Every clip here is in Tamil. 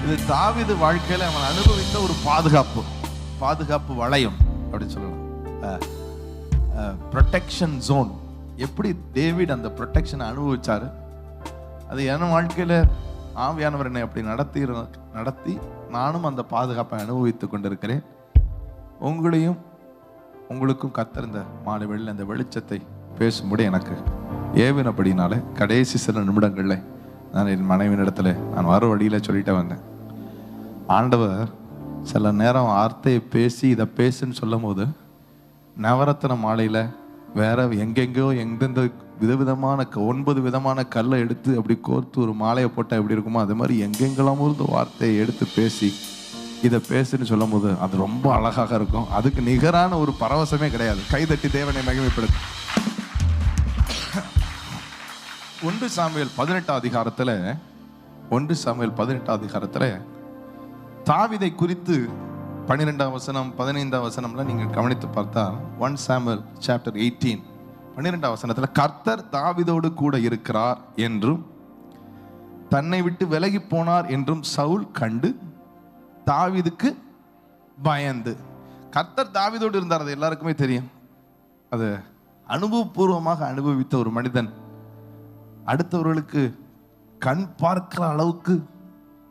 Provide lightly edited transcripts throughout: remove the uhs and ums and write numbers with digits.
இது தாவீது வாழ்க்கையில அவன் அனுபவித்த ஒரு பாதுகாப்பு வளையம் அப்படின்னு சொல்லலாம். Protection zone. எப்படி டேவிட் அந்த ப்ரொடெக்ஷனை அனுபவிச்சாரு, அது என் வாழ்க்கையில ஆவியானவர் என்னை அப்படி நடத்தி நானும் அந்த பாதுகாப்பை அனுபவித்துக் கொண்டிருக்கிறேன். உங்களுக்கும் கர்த்தர் இந்த மாலை வேளையில அந்த வெளிச்சத்தை பேசும்படி எனக்கு ஏவினபடினால கடைசி சில நிமிடங்கள்ல நான் என் மனைவியிடத்துல நான் வர வழியில சொல்லிட்டு வந்தேன், ஆண்டவர் சில நேரம் வார்த்தையை பேசி இதை பேசுன்னு சொல்லும் போது நவரத்தின மாலையில வேற எங்கெங்கோ எந்தெந்த விதவிதமான 9 விதமான கல்லை எடுத்து அப்படி கோர்த்து ஒரு மாலையை போட்டால் எப்படி இருக்குமோ அது மாதிரி எங்கெங்கெல்லாம் ஒரு வார்த்தையை எடுத்து பேசி இதை பேசுன்னு சொல்லும் போது அது ரொம்ப அழகாக இருக்கும். அதுக்கு நிகரான ஒரு பரவசமே கிடையாது. கைதட்டி தேவனை மகிமைப்படுத்து. 1 சாமுவேல் 18 அதிகாரத்துல தாவீதை குறித்து 12ஆம் வசனம் 15ஆம் வசனம்ல நீங்க கவனித்து பார்த்தா 1 சாமுவேல் சாப்டர் 18 12ஆம் வசனத்துல கர்த்தர் தாவீதோடு கூட இருக்கிறார் என்றும் தன்னை விட்டு விலகி போனார் என்றும் சவுல் கண்டு தாவீதுக்கு பயந்து. கர்த்தர் தாவீதோடு இருந்தார், அது எல்லாருக்குமே தெரியும். அது அனுபவபூர்வமாக அனுபவித்த ஒரு மனிதன், அடுத்தவர்களுக்கு கண் பார்க்கிற அளவுக்கு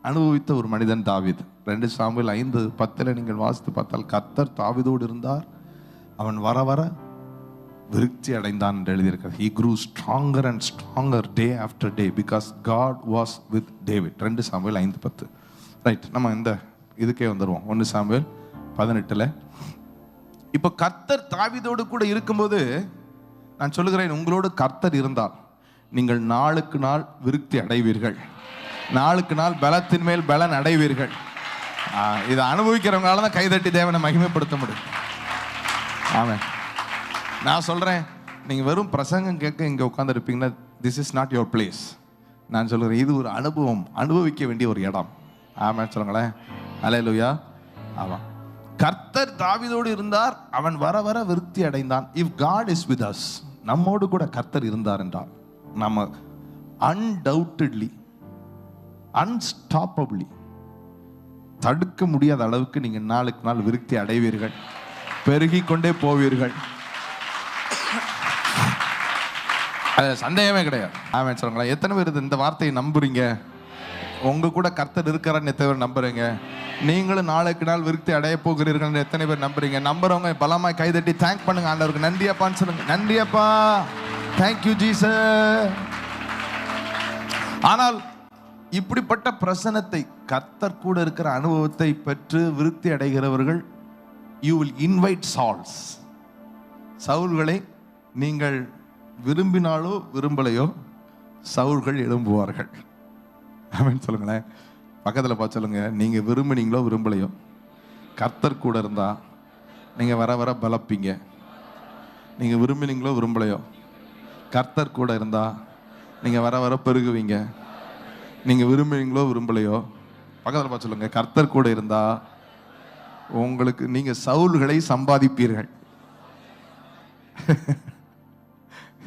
அனுபவித்த ஒரு மனிதன் தாவீது. 2 சாமுவேல் 5:10 நீங்கள் வாசித்து பார்த்தால் கர்த்தர் தாவீதோடு இருந்தார், அவன் வர வர விருத்தி அடைந்தான் என்று எழுதியிருக்கிறது. He grew stronger and stronger day after day because God was with David. 2 Samuel 5:10. Right, நம்ம இந்த இதுக்கே வந்துடுவோம். 1 சாமுவேல் 18. இப்போ கர்த்தர் தாவீதோடு கூட இருக்கும்போது நான் சொல்லுகிறேன், உங்களோடு கர்த்தர் இருந்தால் நீங்கள் நாளுக்கு நாள் விருத்தி அடைவீர்கள், நாளுக்கு நாள் பலத்தின் மேல் பலன் அடைவீர்கள். இதை அனுபவிக்கிறவங்களால தான் கைதட்டி தேவனை மகிமைப்படுத்த முடியும். ஆமென். நான் சொல்றேன், நீங்க வெறும் பிரசங்கம் கேட்க இங்க உட்கார்ந்து இருப்பீங்கன்னா this is not your place. நான் சொல்றேன், இது ஒரு அனுபவம், அனுபவிக்க வேண்டிய ஒரு இடம். ஆமென் சொல்லுங்களேன். அல்லேலூயா. ஆமா, கர்த்தர் தாவீதோடு இருந்தார், அவன் வர வர விருத்தி அடைந்தான். If God is with us, நம்மோடு கூட கர்த்தர் இருந்தார் என்றால் நம்ம அன்டவுட்டட்லி அன்ஸ்டாப்பபிளி தடுக்க முடியாத அளவுக்கு நீங்க நாளுக்கு நாள் விருத்தி அடைவீர்கள், பெருகி கொண்டே போவீர்கள். அது சந்தேகமே கிடையாது. ஆமென் சொல்லுங்களேன். எத்தனை பேர் இந்த வார்த்தையை நம்புறீங்க? உங்க கூட கர்த்தர் இருக்கிறான்னு எத்தனை பேர் நம்புறீங்க? நீங்களும் நாளுக்கு நாள் விருத்தி அடைய போகிறீர்கள் எத்தனை பேர் நம்புறீங்க? நம்புறவங்க பலமாய் கைதட்டி தேங்க் பண்ணுங்க, ஆண்டவருக்கு நன்றியப்பான்னு சொல்லுங்க. நன்றியப்பா, தேங்க்யூ ஜீசஸ். ஆனால் இப்படிப்பட்ட பிரசனத்தை, கர்த்தர் கூட இருக்கிற அனுபவத்தை பெற்று விருத்தி அடைகிறவர்கள், யூ வில் இன்வைட் சால்ஸ். சவுல்களை நீங்கள் விரும்பினாலோ விரும்பலையோ சவுல்கள் எழும்புவார்கள். ஆமென் சொல்லுங்களேன். பக்கத்தில் பார்த்து சொல்லுங்க, நீங்க விரும்பினீங்களோ விரும்பலையோ கர்த்தர் கூட இருந்தா நீங்க வர வர பலப்பீங்க. நீங்க விரும்பினீங்களோ விரும்பலையோ கர்த்தர் கூட இருந்தா நீங்க வர வர பெருகுவீங்க. நீங்க விரும்பினீங்களோ விரும்பலையோ பக்கத்தில் பார்த்து சொல்லுங்க, கர்த்தர் கூட இருந்தா உங்களுக்கு நீங்க சவுல்களை சம்பாதிப்பீர்கள்.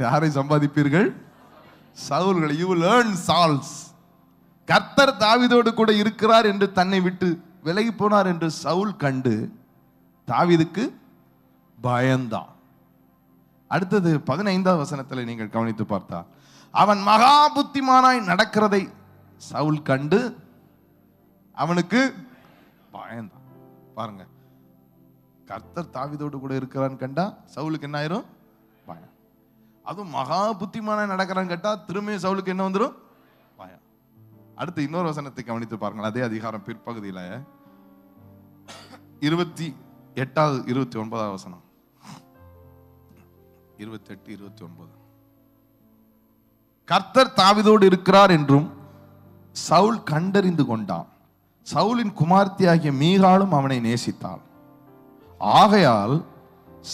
யாரை சம்பாதிப்பீர்கள்? சவுல்களை. You will earn souls. கர்த்தர் தாவீதோடு கூட இருக்கிறார் என்று தன்னை விட்டு விலகி போனார் என்று சவுல் கண்டு தாவீதுக்கு பயந்தான். அடுத்தது 15ஆம் வசனத்தில் நீங்கள் கவனித்து பார்த்தா, அவன் மகா புத்திமானாய் நடக்கிறதை சவுல் கண்டு அவனுக்கு பயந்தான். பாருங்க, கர்த்தர் தாவீதோடு கூட இருக்கிறான்னு கண்டா சவுலுக்கு என்ன ஆயிரும்? பயம். அதுவும் மகா புத்திமானாய் நடக்கிறான்னு கேட்டா திரும்பி சவுலுக்கு என்ன வந்துடும்? பயம். அடுத்து இன்னொரு வசனத்தை கவனித்து பாருங்கள். அதே அதிகாரம் பிற்பகுதியில் 28 29 வசனம், 28 29. கர்த்தர் தாவீதோடு இருக்கிறார் என்றும் சவுல் கண்டறிந்து கொண்டான். சவுலின் குமார்த்தியாகிய மீகாலும் அவனை நேசித்தாள். ஆகையால்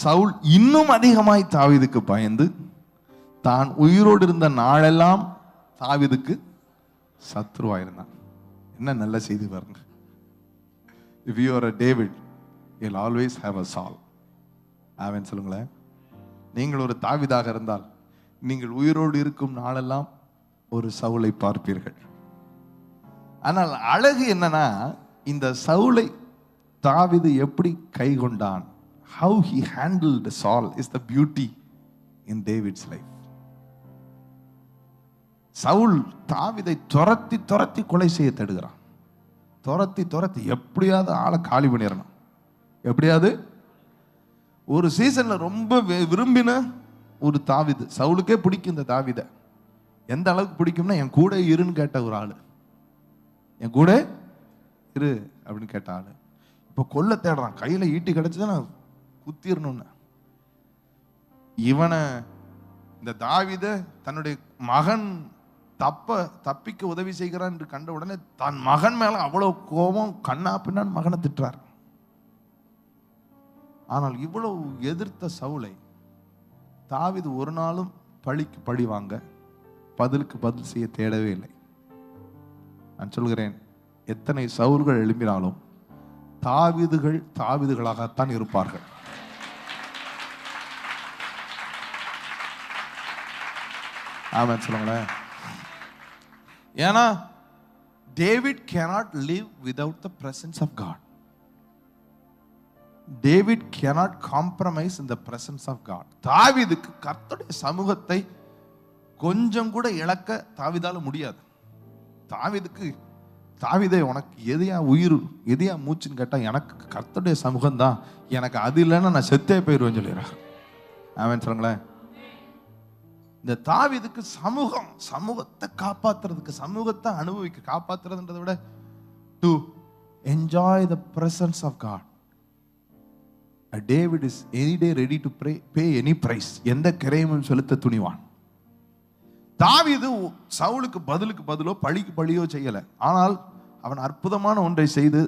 சவுல் இன்னும் அதிகமாய் தாவீதுக்கு பயந்து தான் உயிரோடு இருந்த நாளெல்லாம் தாவீதுக்கு சத்ருவாயிருந்தான். என்ன நல்ல செய்தி பாருங்க. If you are a David, you'll always have a Saul. ஆமென் சொல்லுங்களேன். நீங்கள் ஒரு தாவீதாக இருந்தால் நீங்கள் உயிரோடு இருக்கும் நாளெல்லாம் ஒரு சவுலை பார்ப்பீர்கள். ஆனால் அழகு என்னன்னா, இந்த சவுலை தாவீது எப்படி கை கொண்டான், how he handled Saul is the beauty in David's life. Saul தாவீதை துரத்தி துரத்தி கொலை செய்ய தேடுகிறான். துரத்தி துரத்தி எப்படியாவது ஆளை காலி பண்ணிடணும். எப்படியாவது ஒரு சீசன்ல ரொம்ப விரும்பின ஒரு தாவீது, சவுலுக்கே பிடிக்கும் இந்த தாவீதை. எந்த அளவுக்கு பிடிக்கும்னா, என் கூட இருன்னு கேட்ட ஒரு ஆளு, என் கூட இரு அப்படின்னு கேட்ட ஆளு இப்போ கொல்ல தேடுறான். கையில ஈட்டி கிடைச்சதுன்னா குத்திரணும்னு. இவனை, இந்த தாவீதை தன்னுடைய மகன் தப்பிக்க உதவி செய்கிறான் என்று கண்ட உடனே தன் மகன் மேல அவ்வளவு கோபம், கண்ணா பின்னான் மகனை திட்டுறார். ஆனால் இவ்வளவு எதிர்த்த சவுலை தாவீது ஒரு நாளும் பழிக்கு பழி வாங்க, பதிலுக்கு பதில் செய்ய தேடவே இல்லை. நான் சொல்கிறேன், எத்தனை சவுல்கள் எழும்பினாலும் தாவீதுகள் தாவீதுகளாகத்தான் இருப்பார்கள். ஆமென் சொல்லுங்களேன். ஏன்னா David cannot live without the presence of God. David cannot compromise in the presence of God. தாவீதுக்கு கர்த்தருடைய சமூகத்தை கொஞ்சம் கூட இழக்க தாவீதால முடியாது. தாவீதே உனக்கு எதையா உயிர், எதையா மூச்சுன்னு கேட்டா, எனக்கு கர்த்தருடைய சமூகம் தான், எனக்கு அது இல்லைன்னா நான் செத்தே போயிடுவேன்னு சொல்லிடுறேன். ஆமென் சொல்லுங்களேன். இந்த தாவீதுக்கு சமூகத்தை காப்பாத்துறதுக்கு, சமூகத்தை காப்பாத்துறதுன்றதை விட to enjoy the presence of God. David is any day ready to pay any price. எந்த கிரயமும் செலுத்த துணிவான். தாவீது சவுலுக்கு பதிலோ பழிக்கு பழியோ செய்யல. ஆனால் அவன் அற்புதமான ஒன்றை செய்து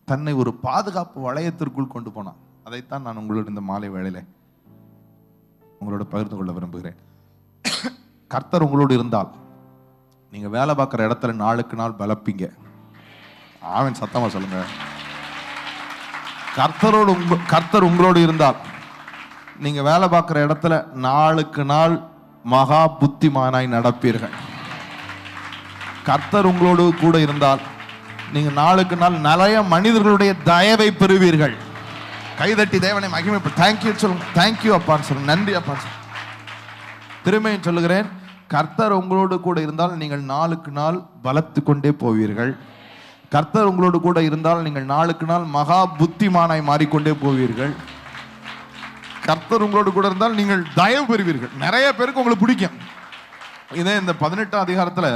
தன்னை ஒரு பாதுகாப்பு வளையத்திற்குள் கொண்டு போனான். அதைத்தான் நான் உங்களோட இந்த மாலை வேளையில உங்களோட பகிர்ந்து கொள்ள விரும்புகிறேன். கர்த்தர் உங்களோடு இருந்தால் நீங்க வேலை பார்க்குற இடத்துல நாளுக்கு நாள் பலப்பீங்க. ஆமென் சத்தமா சொல்லுங்க. கர்த்தர் உங்களோடு இருந்தால் நீங்க வேலை பார்க்குற இடத்துல நாளுக்கு நாள் மகா புத்திமானாய் நடப்பீர்கள். கர்த்தர் உங்களோடு கூட இருந்தால் நீங்க நாளுக்கு நாள் நிறைய மனிதர்களுடைய தயவை பெறுவீர்கள். கைதட்டி தேவனை மகிமைப்படு. தேங்க்யூ சொல்லுங்க. தேங்க்யூ அப்பான்னு சொல்லுங்க. நன்றி அப்பான்னு சொல்லுங்க. திரும்பியும் சொல்லுகிறேன், கர்த்தர் உங்களோடு கூட இருந்தால் நீங்கள் நாளுக்கு நாள் பலத்து கொண்டே போவீர்கள். கர்த்தர் உங்களோடு கூட இருந்தால் நீங்கள் நாளுக்கு நாள் மகா புத்திமானாய் மாறிக்கொண்டே போவீர்கள். கர்த்தர் உங்களோடு கூட இருந்தால் நீங்கள் தயவு பெறுவீர்கள். நிறைய பேருக்கு உங்களுக்கு பிடிக்கும். இதே இந்த 18ஆம் அதிகாரத்துல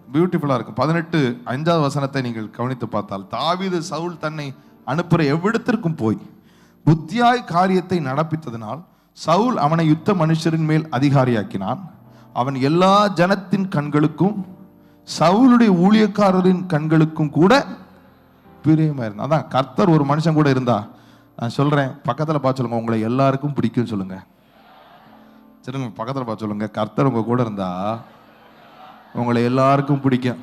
பியூட்டிஃபுல்லா இருக்கும். 18:5 வசனத்தை நீங்கள் கவனித்து பார்த்தால், தாவீது சவுல் தன்னை அனுப்புற எவ்விடத்திற்கும் போய் புத்தியாய் காரியத்தை நடப்பித்ததனால் சவுல் அவனை யுத்த மனுஷரின் மேல் அதிகாரியாக்கினான். அவன் எல்லா ஜனத்தின் கண்களுக்கும் சவுலுடைய ஊழியக்காரரின் கண்களுக்கும் கூட பிரியமா இருந்தான். அதான் கர்த்தர் ஒரு மனுஷன் கூட இருந்தா, நான் சொல்றேன், பக்கத்துல பார்த்து சொல்லுங்க, உங்களை எல்லாருக்கும் பிடிக்கும் சொல்லுங்க. சரிங்க, பக்கத்துல பார்த்து சொல்லுங்க, கர்த்தர் உங்க கூட இருந்தா உங்களை எல்லாருக்கும் பிடிக்கும்.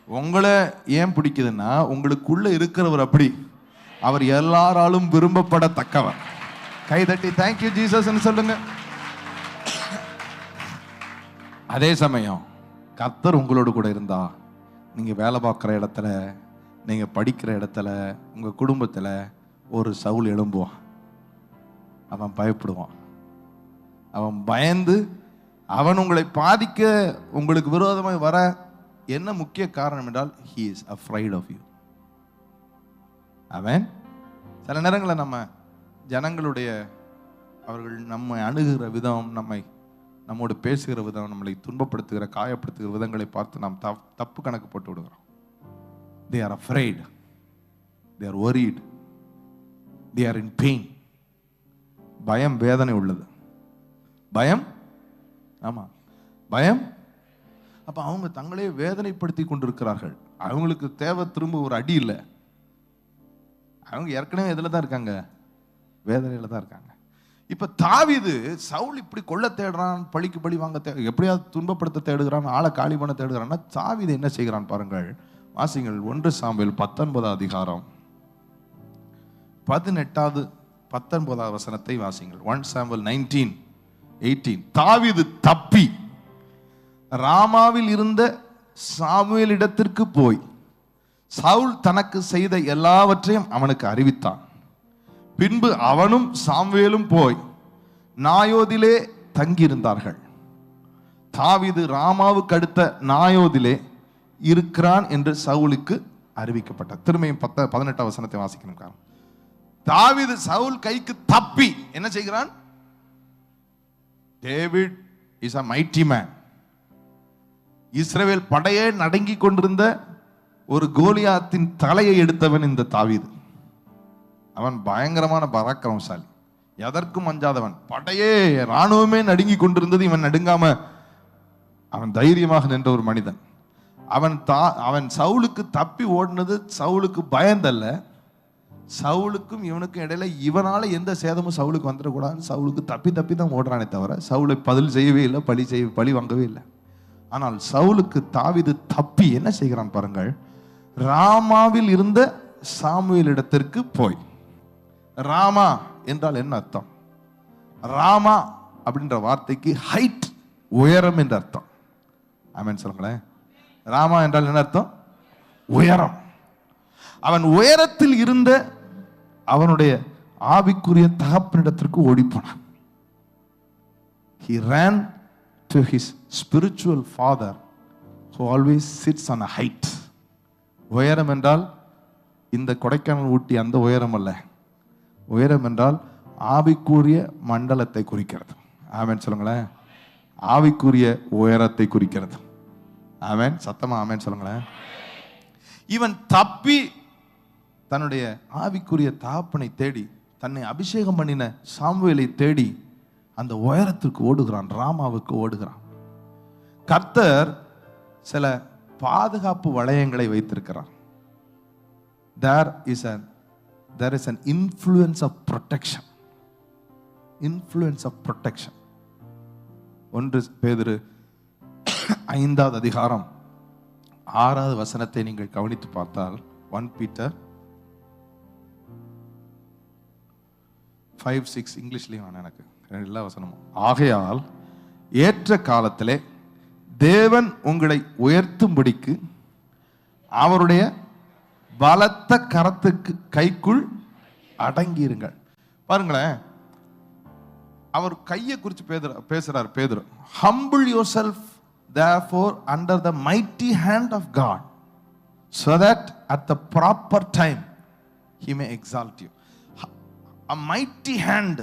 உங்களை ஏன் பிடிக்குதுன்னா, உங்களுக்குள்ள இருக்கிறவர் அப்படி, அவர் எல்லாராலும் விரும்பப்படத்தக்கவர். கைதட்டி தேங்க்யூ ஜீசஸ் சொல்லுங்க. அதே சமயம் கர்த்தர் உங்களோடு கூட இருந்தா, நீங்க வேலை பார்க்குற இடத்துல, நீங்க படிக்கிற இடத்துல, உங்க குடும்பத்துல ஒரு சவுல் எழும்புவான். அவன் பயப்படுவான். அவன் பயந்து, அவன் உங்களை பாதிக்க, உங்களுக்கு விரோதமாக வர என்ன முக்கிய காரணம் என்றால், he is afraid of you. அவன் சில நேரங்களில் நம்ம ஜனங்களுடைய, அவர்கள் நம்மை அணுகுகிற விதம், நம்மோடு பேசுகிற விதம், நம்மளை துன்பப்படுத்துகிற, காயப்படுத்துகிற விதங்களை பார்த்து நாம் தப்பு கணக்கு போட்டு விடுகிறோம். They are afraid. They are worried. They are in pain. பயம் வேதனை உள்ளது. பயம், ஆமா பயம். அப்ப அவங்க தங்களே வேதனைப்படுத்தி கொண்டிருக்கிறார்கள். அவங்களுக்கு தேவை திரும்ப ஒரு அடி இல்லை. அவங்க ஏற்கனவே எதுல தான் இருக்காங்க? வேதனையில தான் இருக்காங்க. இப்ப தாவீது சவுல் இப்படி கொல்ல தேடுறான், பழிக்கு பழி வாங்க எப்படியாவது துன்பப்படுத்த தேடுகிறான், ஆளை காலி பண்ண தேடுகிறான்னா, தாவீது என்ன செய்கிறான் பாருங்கள். வாசிங்கள் 1 சாமுவேல் 19ஆம் அதிகாரம் 18-19 வசனத்தை வாசிங்கள். 1 சாமுவேல் 19:18. தாவீது தப்பி ராமாவில் இருந்த சாமுவேல் இடத்திற்கு போய் சவுல் தனக்கு செய்த எல்லாவற்றையும் அவனுக்கு அறிவித்தான். பின்பு அவனும் சாமுவேலும் போய் நாயோதிலே தங்கியிருந்தார்கள். தாவீது ராமாவுக்கு அடுத்த நாயோதிலே இருக்கிறான் என்று சவுலுக்கு அறிவிக்கப்பட்டார். திரும்பியும் 18 வசனத்தை வாசிக்கணும். தாவீது சவுல் கைக்கு தப்பி என்ன செய்கிறான்? David is a mighty man. இஸ்ரவேல் படையே நடுங்கி கொண்டிருந்த ஒரு கோலியாத்தின் தலையை எடுத்தவன் இந்த தாவீது. அவன் பயங்கரமான பராக்கிரமசாலி, எதற்கும் அஞ்சாதவன். படையே ராணுவமே நடுங்கி கொண்டிருந்தது, இவன் நடுங்காம அவன் தைரியமாக நின்ற ஒரு மனிதன். அவன் சவுலுக்கு தப்பி ஓடினது சவுலுக்கு பயந்தல்ல, சவுலுக்கும் இவனுக்கும் இடையில இவனால எந்த சேதமும் சவுலுக்கு வந்துடக்கூடாதுன்னு சவுலுக்கு தப்பி தான் ஓடுறானே தவிர சவுலை பதில் செய்யவே இல்லை, பழி வாங்கவே இல்லை. ஆனால் சவுலுக்கு தாவீது தப்பி என்ன செய்கிறான் பாருங்கள். ராமாவில் இருந்த சாமுவேல் இடத்திற்கு போய், ராமா என்றால் என்ன அர்த்தம்? ராமா அப்படின்ற வார்த்தைக்கு ஹைட், உயரம் என்று அர்த்தம். ஆமென் சொல்லுங்களேன். ராமா என்றால் என்ன அர்த்தம்? உயரம். அவன் உயரத்தில் இருந்த அவனுடைய ஆவிக்குரிய தகப்பனிடத்திற்கு ஓடிப்போனான். He ran to his spiritual father who always sits on a height. உயரம் என்றால் இந்த கொடைக்கானல் ஊட்டி அந்த உயரம் அல்ல. உயரம் என்றால் ஆவிக்குரிய மண்டலத்தை குறிக்கிறது. ஆமென் சொல்லுங்களேன். ஆவிக்குரிய உயரத்தை குறிக்கிறது. ஆமென். சத்தமா ஆமென் சொல்லுங்களேன். இவன் தப்பி தன்னுடைய ஆவிக்குரிய தகப்பனை தேடி, தன்னை அபிஷேகம் பண்ணின சாமுவேலை தேடி அந்த உயரத்திற்கு ஓடுகிறான், ராமாவுக்கு ஓடுகிறான். கர்த்தர் சில பாதுகாப்பு வளையங்களை வைத்திருக்கிறார். There is an influence of protection. Influence of protection. 1 பேதுரு 5வது அதிகாரம் 6வது வசனத்தை நீங்கள் கவனித்து பார்த்தால், 1 Peter 5:6 இங்கிலீஷ்லயும் எனக்கு எல்லா வசனமும். ஆகையால் ஏற்ற காலத்திலே தேவன் உங்களை உயர்த்தும்படிக்கு அவருடைய பலத்த கரத்துக்கு கைக்குள் அடங்கியிருங்கள். பாருங்களேன், அவர் கையை குறித்து பேசுறார் பேதுரு. Humble yourself therefore under the mighty hand of God, so that at the proper time he may exalt you. A mighty hand,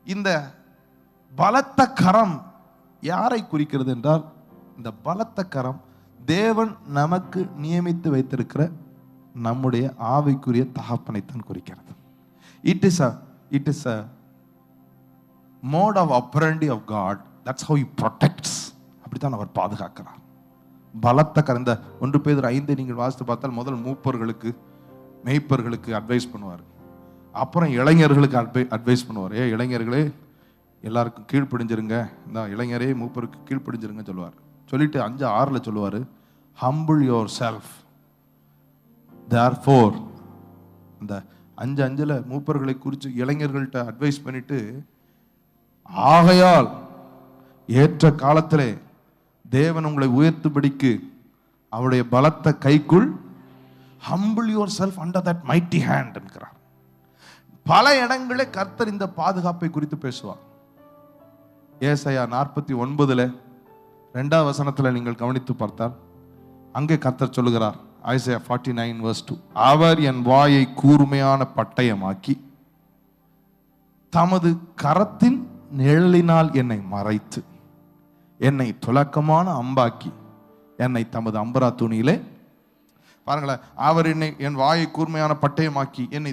இந்த பலத்த கரம் யாரை குறிக்கிறது என்றால், இந்த பலத்த கரம் தேவன் நமக்கு நியமித்து வைத்திருக்கிற நம்முடைய ஆவிக்குரிய தகப்பனைத்தான் குறிக்கிறது. It is a mode of operandi of God. That's how he protects. அப்படித்தான் அவர் பாதுகாக்கிறார். பலத்த கரம். இந்த 1 பேதுரு 5 நீங்கள் வாசித்து பார்த்தால் முதல் மூப்பர்களுக்கு, மேய்ப்பர்களுக்கு அட்வைஸ் பண்ணுவார். அப்புறம் இளைஞர்களுக்கு அட்வைஸ் பண்ணுவார். இளைஞர்களே எல்லாருக்கும் கீழ்ப்படிஞ்சிருங்க, இந்த இளைஞரே மூப்பருக்கு கீழ்ப்படிஞ்சிருங்க சொல்லுவார். சொல்லிட்டு 5:6 சொல்லுவார், ஹம்பிள் யோர் செல்ஃப் தேர்ஃபோர். இந்த 5:5 மூப்பர்களை குறித்து இளைஞர்கள்ட்ட அட்வைஸ் பண்ணிட்டு, ஆகையால் ஏற்ற காலத்திலே தேவன் உங்களை உயர்த்தும்படிக்கு அவருடைய பலத்த கைக்குள் humble yourself under that mighty hand என்கிறார். பல இடங்களில் கர்த்தர் இந்த பாதுகாப்பை குறித்து பேசுவார். ஏசாயா 49 2வது வசனத்தில் நீங்கள் கவனித்து பார்த்தால் அங்கே கர்த்தர் சொல்லுகிறார். ஐசாயா 49:2, அவர் என் வாயை கூர்மையான பட்டயமாக்கி தமது கரத்தின் நிழலினால் என்னை மறைத்து என்னை துலக்கமான அம்பாக்கி என்னை தமது அம்பரா துணியிலே. பாருங்களேன், அவர் என் வாயை கூர்மையான பட்டயமாக்கி என்னை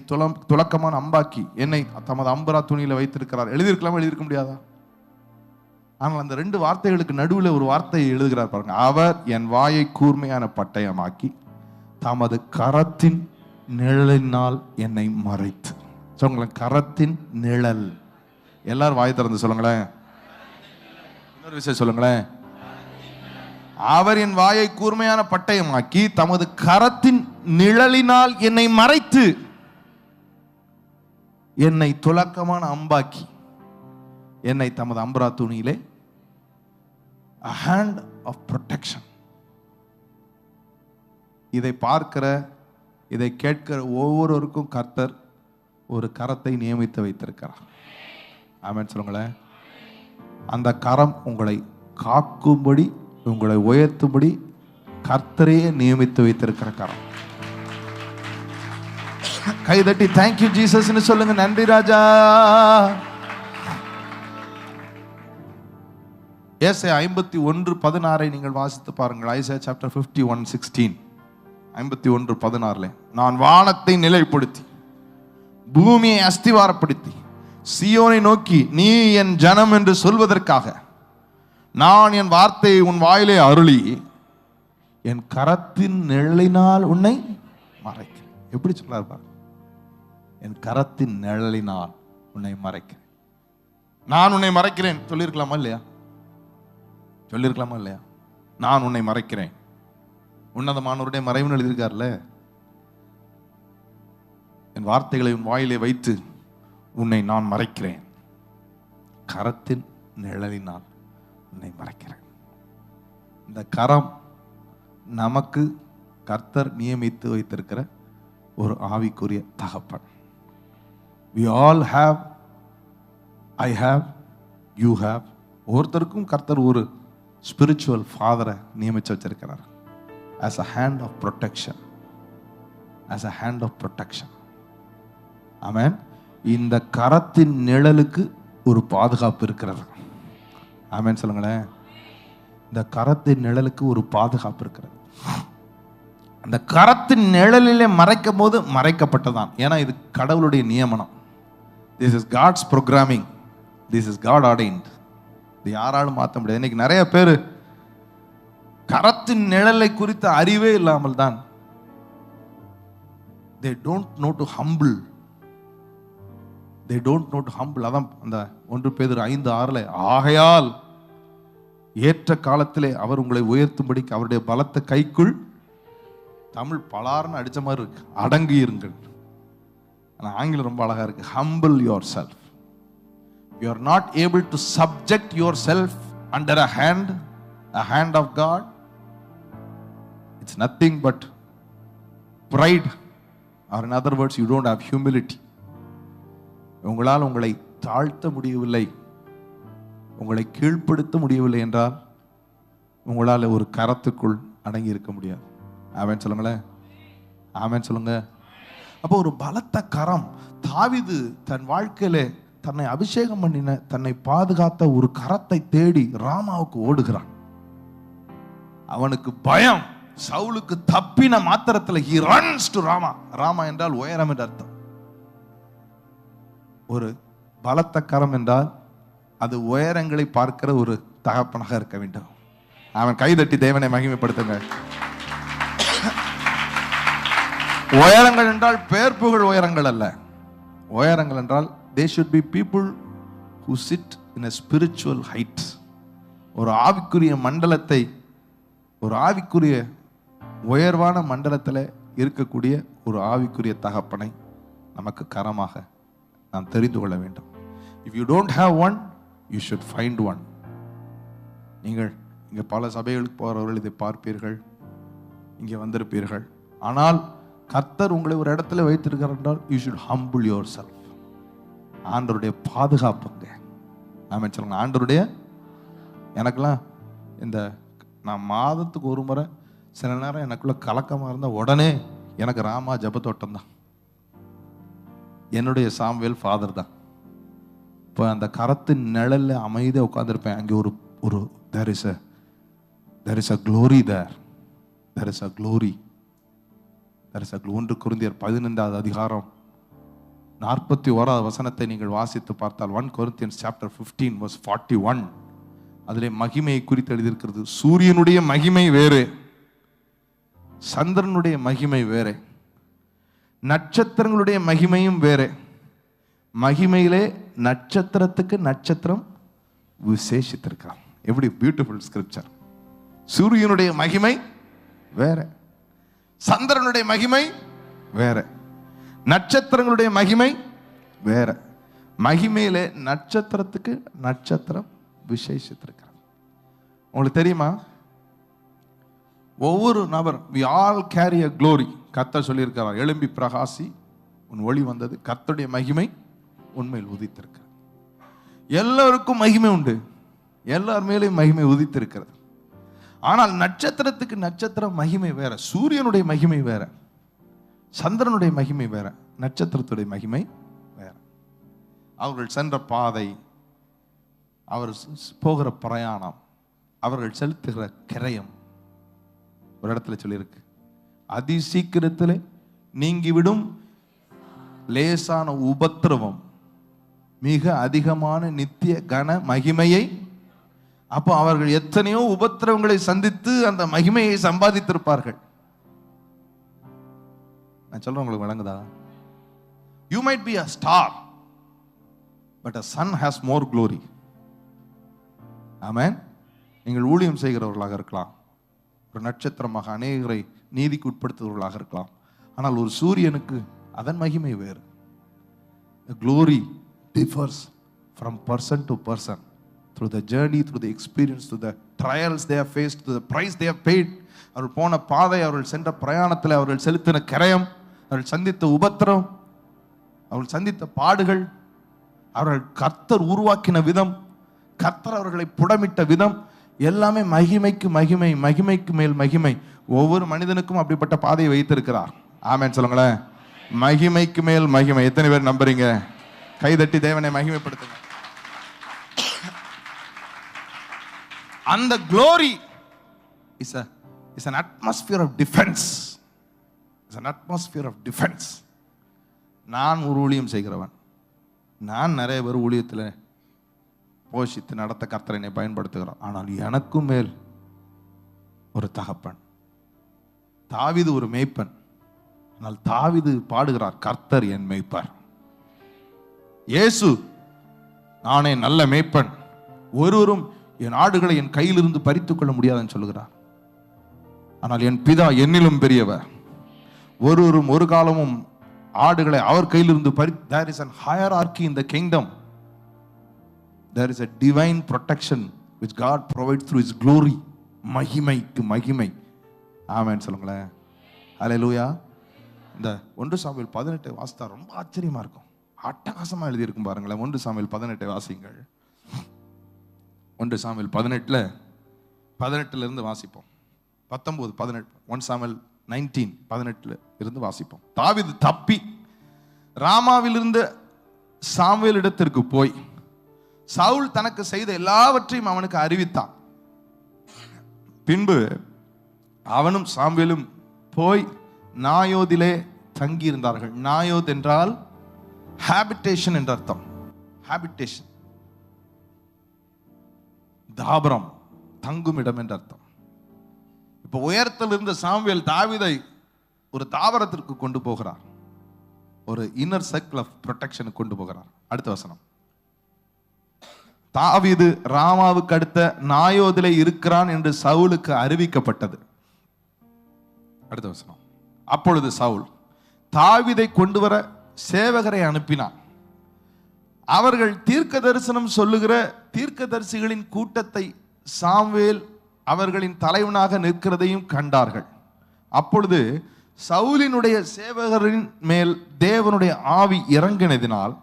துலக்கமான அம்பாக்கி என்னை தமது அம்பரா துணியில வைத்திருக்கிறார். எழுதியிருக்கலாமா? எழுதியிருக்க முடியாதா? ஆனால் அந்த 2 வார்த்தைகளுக்கு நடுவில் ஒரு வார்த்தையை எழுதுகிறார் பாருங்க. அவர் என் வாயை கூர்மையான பட்டயமாக்கி தமது கரத்தின் நிழலினால் என்னை மறைத்து. சொல்லுங்களேன், கரத்தின் நிழல். எல்லாரும் வாய் திறந்து சொல்லுங்களேன். இன்னொரு விஷயம் சொல்லுங்களேன். அவர் என் வாயை கூர்மையான பட்டயமாக்கி தமது கரத்தின் நிழலினால் என்னை மறைத்து என்னை துலக்கமான அம்பாக்கி என்னை தமது அம்பரா துணியிலே. A hand of protection. இதை பார்க்கிற, இதை கேட்கிற ஒவ்வொருவருக்கும் கர்த்தர் ஒரு கரத்தை நியமித்து வைத்திருக்கிறார். ஆமென் சொல்லுங்களேன். அந்த கரம் உங்களை காக்கும்படி, உங்களை உயர்த்தும்படி கர்த்தரே நியமித்து வைத்திருக்கிற கரம். கைதட்டி தேங்க்யூ ஜீசஸ்னு சொல்லுங்க. நன்றி ராஜா. ஏசாயா 51:16 நீங்கள் வாசித்து பாருங்கள். Isaiah chapter 51:16, 51:16. நான் வானத்தை நிலைப்படுத்தி பூமியை அஸ்திவாரப்படுத்தி சீயோனை நோக்கி நீ என் ஜனம் என்று சொல்வதற்காக நான் என் வார்த்தையை உன் வாயிலே அருளி என் கரத்தின் நிழலினால் உன்னை மறைக்கிறேன். எப்படி சொல்லார் பாருங்க. என் கரத்தின் நிழலினால் உன்னை மறைக்கிறேன். நான் உன்னை மறைக்கிறேன் சொல்லியிருக்கலாமா இல்லையா? சொல்லியிருக்கலாமா இல்லையா? நான் உன்னை மறைக்கிறேன். உன்னதமானவருடைய மறைவு எழுதியிருக்கார்ல. என் வார்த்தைகளை உன் வாயிலே வைத்து உன்னை நான் மறைக்கிறேன். கரத்தின் நிழலினால் உன்னை மறைக்கிறேன். இந்த கரம் நமக்கு கர்த்தர் நியமித்து வைத்திருக்கிற ஒரு ஆவிக்குரிய தகப்பன். We all have, I have, you have. ஒருத்தருக்கும் கர்த்தர் ஒரு ஸ்பிரிச்சுவல் ஃபாதரை நியமிச்சு வச்சிருக்கிறார். As a hand of protection. As a hand of protection. ஆமென். இந்த கரத்தின் நிழலுக்கு ஒரு பாதுகாப்பு இருக்கிறது. ஆமென் சொல்லுங்களேன். இந்த கரத்தின் நிழலுக்கு ஒரு பாதுகாப்பு இருக்கிறது. அந்த கரத்தின் நிழலிலே மறைக்கும் போது மறைக்கப்பட்டதான். ஏன்னா இது கடவுளுடைய நியமனம். This is God's programming. This is God ordained. இது யாராலும் மாற்ற முடியாது. இன்னைக்கு நிறைய பேர் கரத்தின் நிழலை குறித்த அறிவே இல்லாமல் தான் they don't know to humble. They don't know to humble. அதான் அந்த 1 பேதுரு 5:6 ஆகையால் ஏற்ற காலத்திலே அவர் உங்களை உயர்த்தும்படிக்கு அவருடைய பலத்த கைக்குள், தமிழ் பலார்னு அடிச்ச மாதிரி இருக்கு, அடங்கி இருங்கள். ஆனா ஆங்கிலம் ரொம்ப அழகா இருக்கு. humble yourself. You are not able to subject yourself under a hand of God. It's nothing but pride, or in other words, you don't have humility. உங்களால் உங்களை தாழ்த்த முடியவில்லை, உங்களை கீழ்ப்படுத்த முடியவில்லை என்றால் உங்களால் ஒரு கரத்துக்குள் அடங்கி இருக்க முடியாது. ஆமென் சொல்லுங்களேன். ஆமென் சொல்லுங்க. அப்போ ஒரு பலத்த கரம். தாவீது தன் வாழ்க்கையிலே தன்னை அபிஷேகம் பண்ணின, தன்னை பாதுகாத்த ஒரு கரத்தை தேடி ராமாவுக்கு ஓடுகிறான். அவனுக்கு பயம். சவுலுக்கு தப்பின மாத்திரத்தில் he runs to Rama. Rama என்றால் உயரம் என்று அர்த்தம். ஒரு பலத்த கரம் என்றால் அது உயரங்களை பார்க்கிற ஒரு தகப்பனாக இருக்க வேண்டும். அவன் கைதட்டி தேவனை மகிமைப்படுத்துங்க. உயரங்கள் என்றால் பேர் புகழ் உயரங்கள் அல்ல. உயரங்கள் என்றால் they should be people who sit in a spiritual height. ஒரு ஆவிக்குரிய மண்டலத்தை, ஒரு ஆவிக்குரிய உயர்வான மண்டலத்தில் இருக்கக்கூடிய ஒரு ஆவிக்குரிய தகப்பனை நமக்கு கரமாக நாம் தெரிந்து கொள்ள வேண்டும். If you don't have one, you should find one. நீங்கள் இங்கே பல சபைகளுக்கு போகிறவர்கள் இதை பார்ப்பீர்கள், இங்கே வந்திருப்பீர்கள். ஆனால் கர்த்தர் உங்களை ஒரு இடத்துல வைத்திருக்கிறார் என்றால் you should humble yourself. ஆண்டவருடைய பாதுகாப்புங்க. ஆமென் சொல்லுங்க. ஆண்டவருடைய, எனக்கெல்லாம் இந்த நான் மாதத்துக்கு ஒரு முறை சில நேரம் எனக்குள்ள கலக்கமாக இருந்தால் உடனே எனக்கு ராமா ஜபத்தோட்டம் தான், என்னுடைய சாமுவேல் ஃபாதர் தான். இப்போ அந்த கரத்தின் நிழல்ல அமைதியாக உட்காந்துருப்பேன். அங்கே ஒரு there is a glory there. There is a glory. 1 கொரிந்தியர் 15வது அதிகாரம் 41வது வசனத்தை நீங்கள் வாசித்து பார்த்தால் 1 Corinthians chapter 15 verse 41, அதிலே மகிமையை குறித்து எழுதியிருக்கிறது. சூரியனுடைய மகிமை வேறு, சந்திரனுடைய மகிமை வேறு, நட்சத்திரங்களுடைய மகிமையும் வேறு. மகிமையிலே நட்சத்திரத்துக்கு நட்சத்திரம் விசேஷித்திருக்கார். எப்படி பியூட்டிஃபுல் ஸ்கிரிப்சர். சூரியனுடைய மகிமை வேற, சந்திரனுடைய மகிமை வேற, நட்சத்திரங்களுடைய மகிமை வேற. மகிமையிலே நட்சத்திரத்துக்கு நட்சத்திரம் விசேஷித்திருக்கிறார். உங்களுக்கு தெரியுமா, ஒவ்வொரு நபர் we all carry a glory. கர்த்தர் சொல்லியிருக்கிறார், எழும்பி பிரகாசி, உன் ஒளி வந்தது, கர்த்தருடைய மகிமை உண்மையில் உதித்திருக்கிறது. எல்லாருக்கும் மகிமை உண்டு, எல்லார் மேலேயும் மகிமை உதித்திருக்கிறது. ஆனால் நட்சத்திரத்துக்கு நட்சத்திரம் மகிமை வேற. சூரியனுடைய மகிமை வேற, சந்திரனுடைய மகிமை வேற, நட்சத்திரத்துடைய மகிமை வேற. அவர்கள் சென்ற பாதை, அவர் போகிற பிரயாணம், அவர்கள் செலுத்துகிற கிரயம். ஒரு இடத்துல சொல்லியிருக்கு, அதி சீக்கிரத்தில் நீங்கிவிடும் லேசான உபத்திரவம் மிக அதிகமான நித்திய கன மகிமையை. அப்போ அவர்கள் எத்தனையோ உபத்திரவங்களை சந்தித்து அந்த மகிமையை சம்பாதித்திருப்பார்கள். நான் சொல்றேன், உங்களுக்கு விளங்குதா? You might be a star, but a sun has more glory. ஆமென். நீங்கள் ஊழியம் செய்கிறவர்களாக இருக்கலாம், ஒரு நட்சத்திரமாக அநேகரை நீதிக்கு உட்படுத்துவர்களாக இருக்கலாம். ஆனால் ஒரு சூரியனுக்கு அதன் மகிமை வேறு. The glory differs from person to person through the journey, through the experience, through the trials they have faced, through the price they have paid. அவர்கள் போன பாதை, அவர்கள் சென்ற பிரயாணத்தில் அவர்கள் செலுத்தின கிரயம், அவர்கள் சந்தித்த உபத்திரம், அவர்கள் சந்தித்த பாடுகள், அவர்கள் கர்த்தர் உருவாக்கின விதம், கர்த்தர் அவர்களை புடமிட்ட விதம், எல்லாமே மகிமைக்கு மகிமை, மகிமைக்கு மேல் மகிமை. ஒவ்வொரு மனிதனுக்கும் அப்படிப்பட்ட பாதையை வைத்திருக்கிறார். ஆமென் சொல்லுங்களேன். மகிமைக்கு மேல் மகிமை. எத்தனை பேர் நம்புறீங்க? கைதட்டி தேவனை மகிமைப்படுத்துங்க. அந்த glory is an atmosphere of defense. It's an atmosphere of defense. நான் ஒரு ஊழியம் செய்கிறவன், நான் நிறைய பேர் ஊழியத்தில் போஷித்து நடத்த கர்த்தர் என்னை பயன்படுத்துகிறார். ஆனால் எனக்கும் மேல் ஒரு தகப்பன். தாவீது ஒரு மேய்ப்பன், ஆனால் தாவீது பாடுகிறார், கர்த்தர் என் மேய்ப்பர். இயேசு, நானே நல்ல மேய்ப்பன், ஒருவரும் என் ஆடுகளை என் கையிலிருந்து பறித்துக் கொள்ள முடியாதுன்னு சொல்லுகிறார். ஆனால் என் பிதா என்னிலும் பெரியவர், ஒருவரும் ஒரு காலமும் ஆடுகளை அவர் கையிலிருந்து there is a hierarchy in the kingdom. There is a divine protection which God provides through his glory. மகிமைக்கு மகிமை. ஆமென் சொல்லுங்களேன். ஹல்லேலூயா. இந்த 1 சாமுவேல் 18 வாசித்தா ரொம்ப ஆச்சரியமா இருக்கும், அட்டகாசமா எழுதி இருக்கும் பாருங்களேன். 1 சாமுவேல் 18 வாசிங்கள். 1 சாமுவேல் 18 இருந்து வாசிப்போம். 19 18 1 சாமுவேல் 19:18 இருந்து வாசிப்போம். தாவீது தப்பி ராமாவில் இருந்த சாமுவேல் இடத்திற்கு போய் சவுல் தனக்கு செய்த எல்லாவற்றையும் அவனுக்கு அறிவித்தான். பின்பு அவனும் சாமுவேலும் போய் நாயோதிலே தங்கி இருந்தார்கள். நாயோத் என்றால் ஹாபிடேஷன் என்ற அர்த்தம். ஹாபிடேஷன், தாபரம், தங்கும் இடம் என்ற அர்த்தம். இப்ப உயரத்தில் இருந்த சாமுவேல் தாவீதை ஒரு தாவரத்திற்கு கொண்டு போகிறார், ஒரு இன்னர் சர்க்கிள் ஆஃப் ப்ரொடெக்ஷன் கொண்டு போகிறார். அடுத்த வசனம், தாவீது ராமாவுக்கு அடுத்த நாயோதிலே இருக்கிறான் என்று சவுலுக்கு அறிவிக்கப்பட்டது. அடுத்த வசனம், அப்பொழுது சவுல் தாவீதை கொண்டு வர சேவகரை அனுப்பினான். அவர்கள் தீர்க்க தரிசனம் சொல்லுகிற தீர்க்கதரிசிகளின் கூட்டத்தை சாமுவேல் அவர்களின் தலைவனாக நிற்கிறதையும் கண்டார்கள். அப்பொழுது சவுலினுடைய சேவகரின் மேல் தேவனுடைய ஆவி இறங்கினதினால்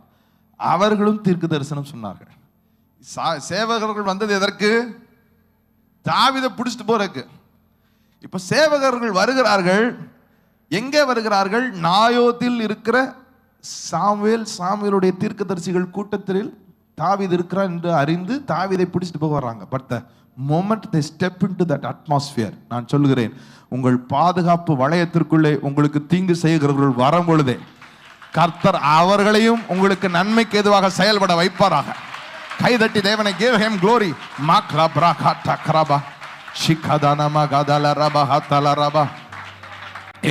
அவர்களும் தீர்க்க தரிசனம் சொன்னார்கள். சேவகர்கள் வந்தது எதற்கு? தாவீதை பிடிச்சிட்டு போறதுக்கு. இப்ப சேவகர்கள் வருகிறார்கள். எங்கே வருகிறார்கள்? நாயோத்தில் இருக்கிற சாமுவேலுடைய தீர்க்கதரிசிகள் கூட்டத்தில் தாவீது இருக்கிறார் என்று அறிந்து தாவீதை பிடிச்சிட்டு போக வர்றாங்க. But the moment they step into that atmosphere, நான் சொல்லுகிறேன், உங்கள் பாதுகாப்பு வளையத்திற்குள்ளே உங்களுக்கு தீங்கு செய்கிறவர்கள் வரும் பொழுதே கர்த்தர் அவர்களையும் உங்களுக்கு நன்மைக்கு எதுவாக செயல்பட வைப்பாராக. கைதட்டி தேவனை give him glory. மாக்ரபா கட்டக்ரபா ஷிகதானமா கதலரபா ஹதலரபா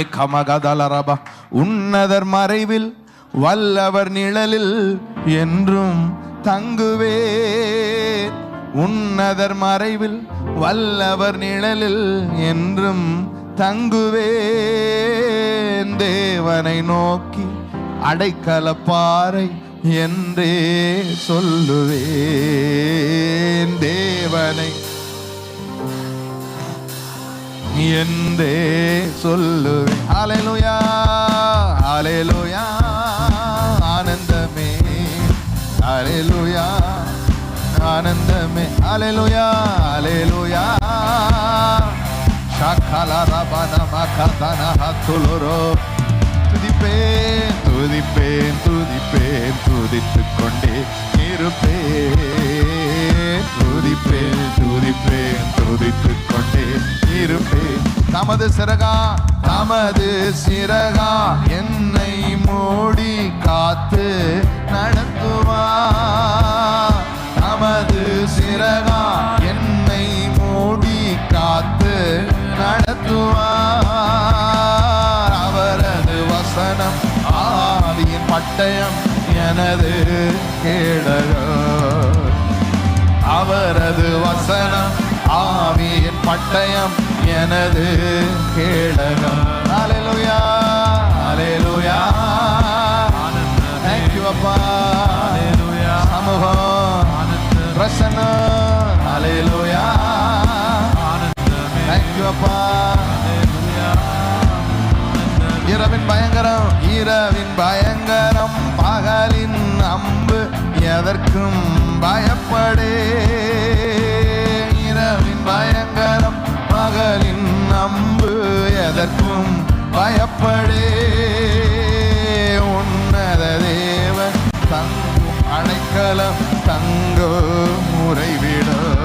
ஏகமகதலரபா. உன்னதர் மறைவில் வல்லவர் நிழலில் என்றும் தங்குவேன். உன்னதர் மறைவில் வல்லவர் நிழலில் என்றும் தங்குவேன். தேவனை நோக்கி அடைக்கலப்பாறை என்றே சொல்லுவேன். தேவனை என்றே சொல்லுவேன். ஹல்லேலூயா ஹல்லேலூயா ஆனந்தமே, ஹல்லேலூயா ஆனந்தமே, ஹல்லேலூயா ஹல்லேலூயா. ஷகல ரபன மகதன ஹத்துலரோ. துதிப்பேன் துதிப்பேன் துதிப்பேன் துதித்துக் கொண்டே இருப்பேன். துதிப்பேன் துதிப்பேன் துதித்துக் கொண்டே இருப்பேன். தமது சிறகா என்னை மூடி காத்து நடத்துவார். தமது சிறகா என்னை மூடி காத்து நடத்துவார். அவரது வசனம் ஆவியின் பட்டயம் எனது கேடகம். அவரது வசனம் ஆவியின் பட்டயம் எனது கேடகம். ஹல்லேலூயா ஹல்லேலூயா. Thank you அப்பா. ஹல்லேலூயா. சமூகம் பிரசன்னம். ஹல்லேலூயா. Thank you அப்பா. இரவின் பயங்கரம் பகலின் அம்பு எதற்கும் பயப்படே. இரவின் பயங்கரம் பகலின் அம்பு எதற்கும் பயப்படே. உன்னத தேவன் தங்கும் அடைக்கலம் தங்கோ உறைவிடும்.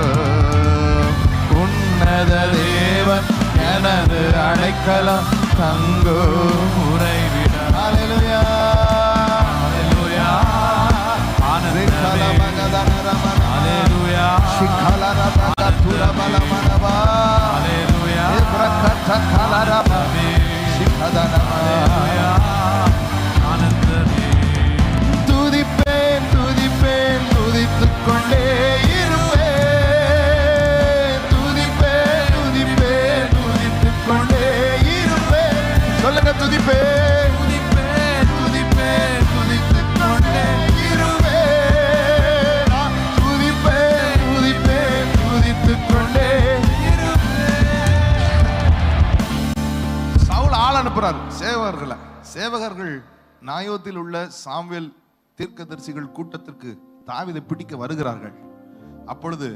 உன்னத தேவன் எனது அடைக்கலம் தங்கோ உறைவிடும். ஹல்லேலூயா ஹல்லேலூயா. ஹல்லேலூயா ஷிகலரபக துரபலமனபா. ஹல்லேலூயா இப்ரகத கலரப ஷிகதனபா. ஹல்லேலூயா ஆனந்தமே. துதிப்பேன் துதிப்பேன் துதித்துக் கொண்டே இருப்பேன். துதிப்பேன் துதிப்பேன் துதித்துக் கொண்டே இருப்பேன். சொல்லுங்க துதிப்பேன் துதிப்பேன் துதிப்பேன் துதித்துக் கொண்டே இருப்பேன். துதிப்பேன் துதிப்பேன் துதித்துக் கொண்டே இருப்பேன். சவுல் ஆள் அனுப்புறாரு சேவகர்கள் நாயோத்தில் உள்ள சாமுவேல் தீர்க்கதரிசிகள் கூட்டத்திற்கு தாவீதை பிடிக்க வருகிறார்கள். அப்பொழுது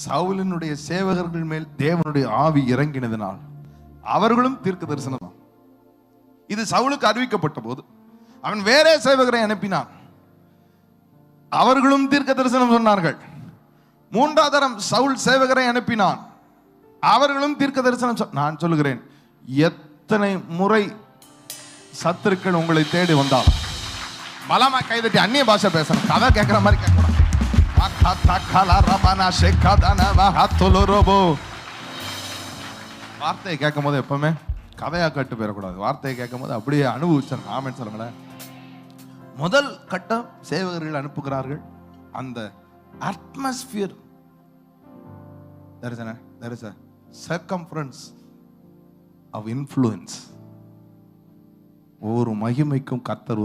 சவுலினுடைய சேவகர்கள் மேல் தேவனுடைய ஆவி இறங்கினதினால் அவர்களும் தீர்க்க தரிசனம். இது சவுலுக்கு அறிவிக்கப்பட்ட போது அவன் வேற சேவகரை அனுப்பினான். அவர்களும் தீர்க்க தரிசனம் சொன்னார்கள். மூன்றாவது தரம் சவுல் சேவகரை அனுப்பினான். அவர்களும் தீர்க்க தரிசனம். நான் சொல்லுகிறேன், எத்தனை முறை சத்துருக்கள் உங்களை தேடி வந்தால் பலமா கைதட்டி அந்நிய பாஷை பேசணும். கதை கேட்கிற மாதிரி கேட்கணும். வார்த்தையை கேட்கும் போது எப்பவுமே கதையா கட்டு போயிடக்கூடாது. வார்த்தையை கேட்கும் போது அப்படியே அனுபவிச்சிருங்க. ஆமென் சொல்லுங்களேன். முதல் கட்டம் சேவகர்கள் அனுப்புகிறார்கள். அந்த atmosphere, there is a circumference of influence. ஒரு மகிமைக்கும் கர்த்தர்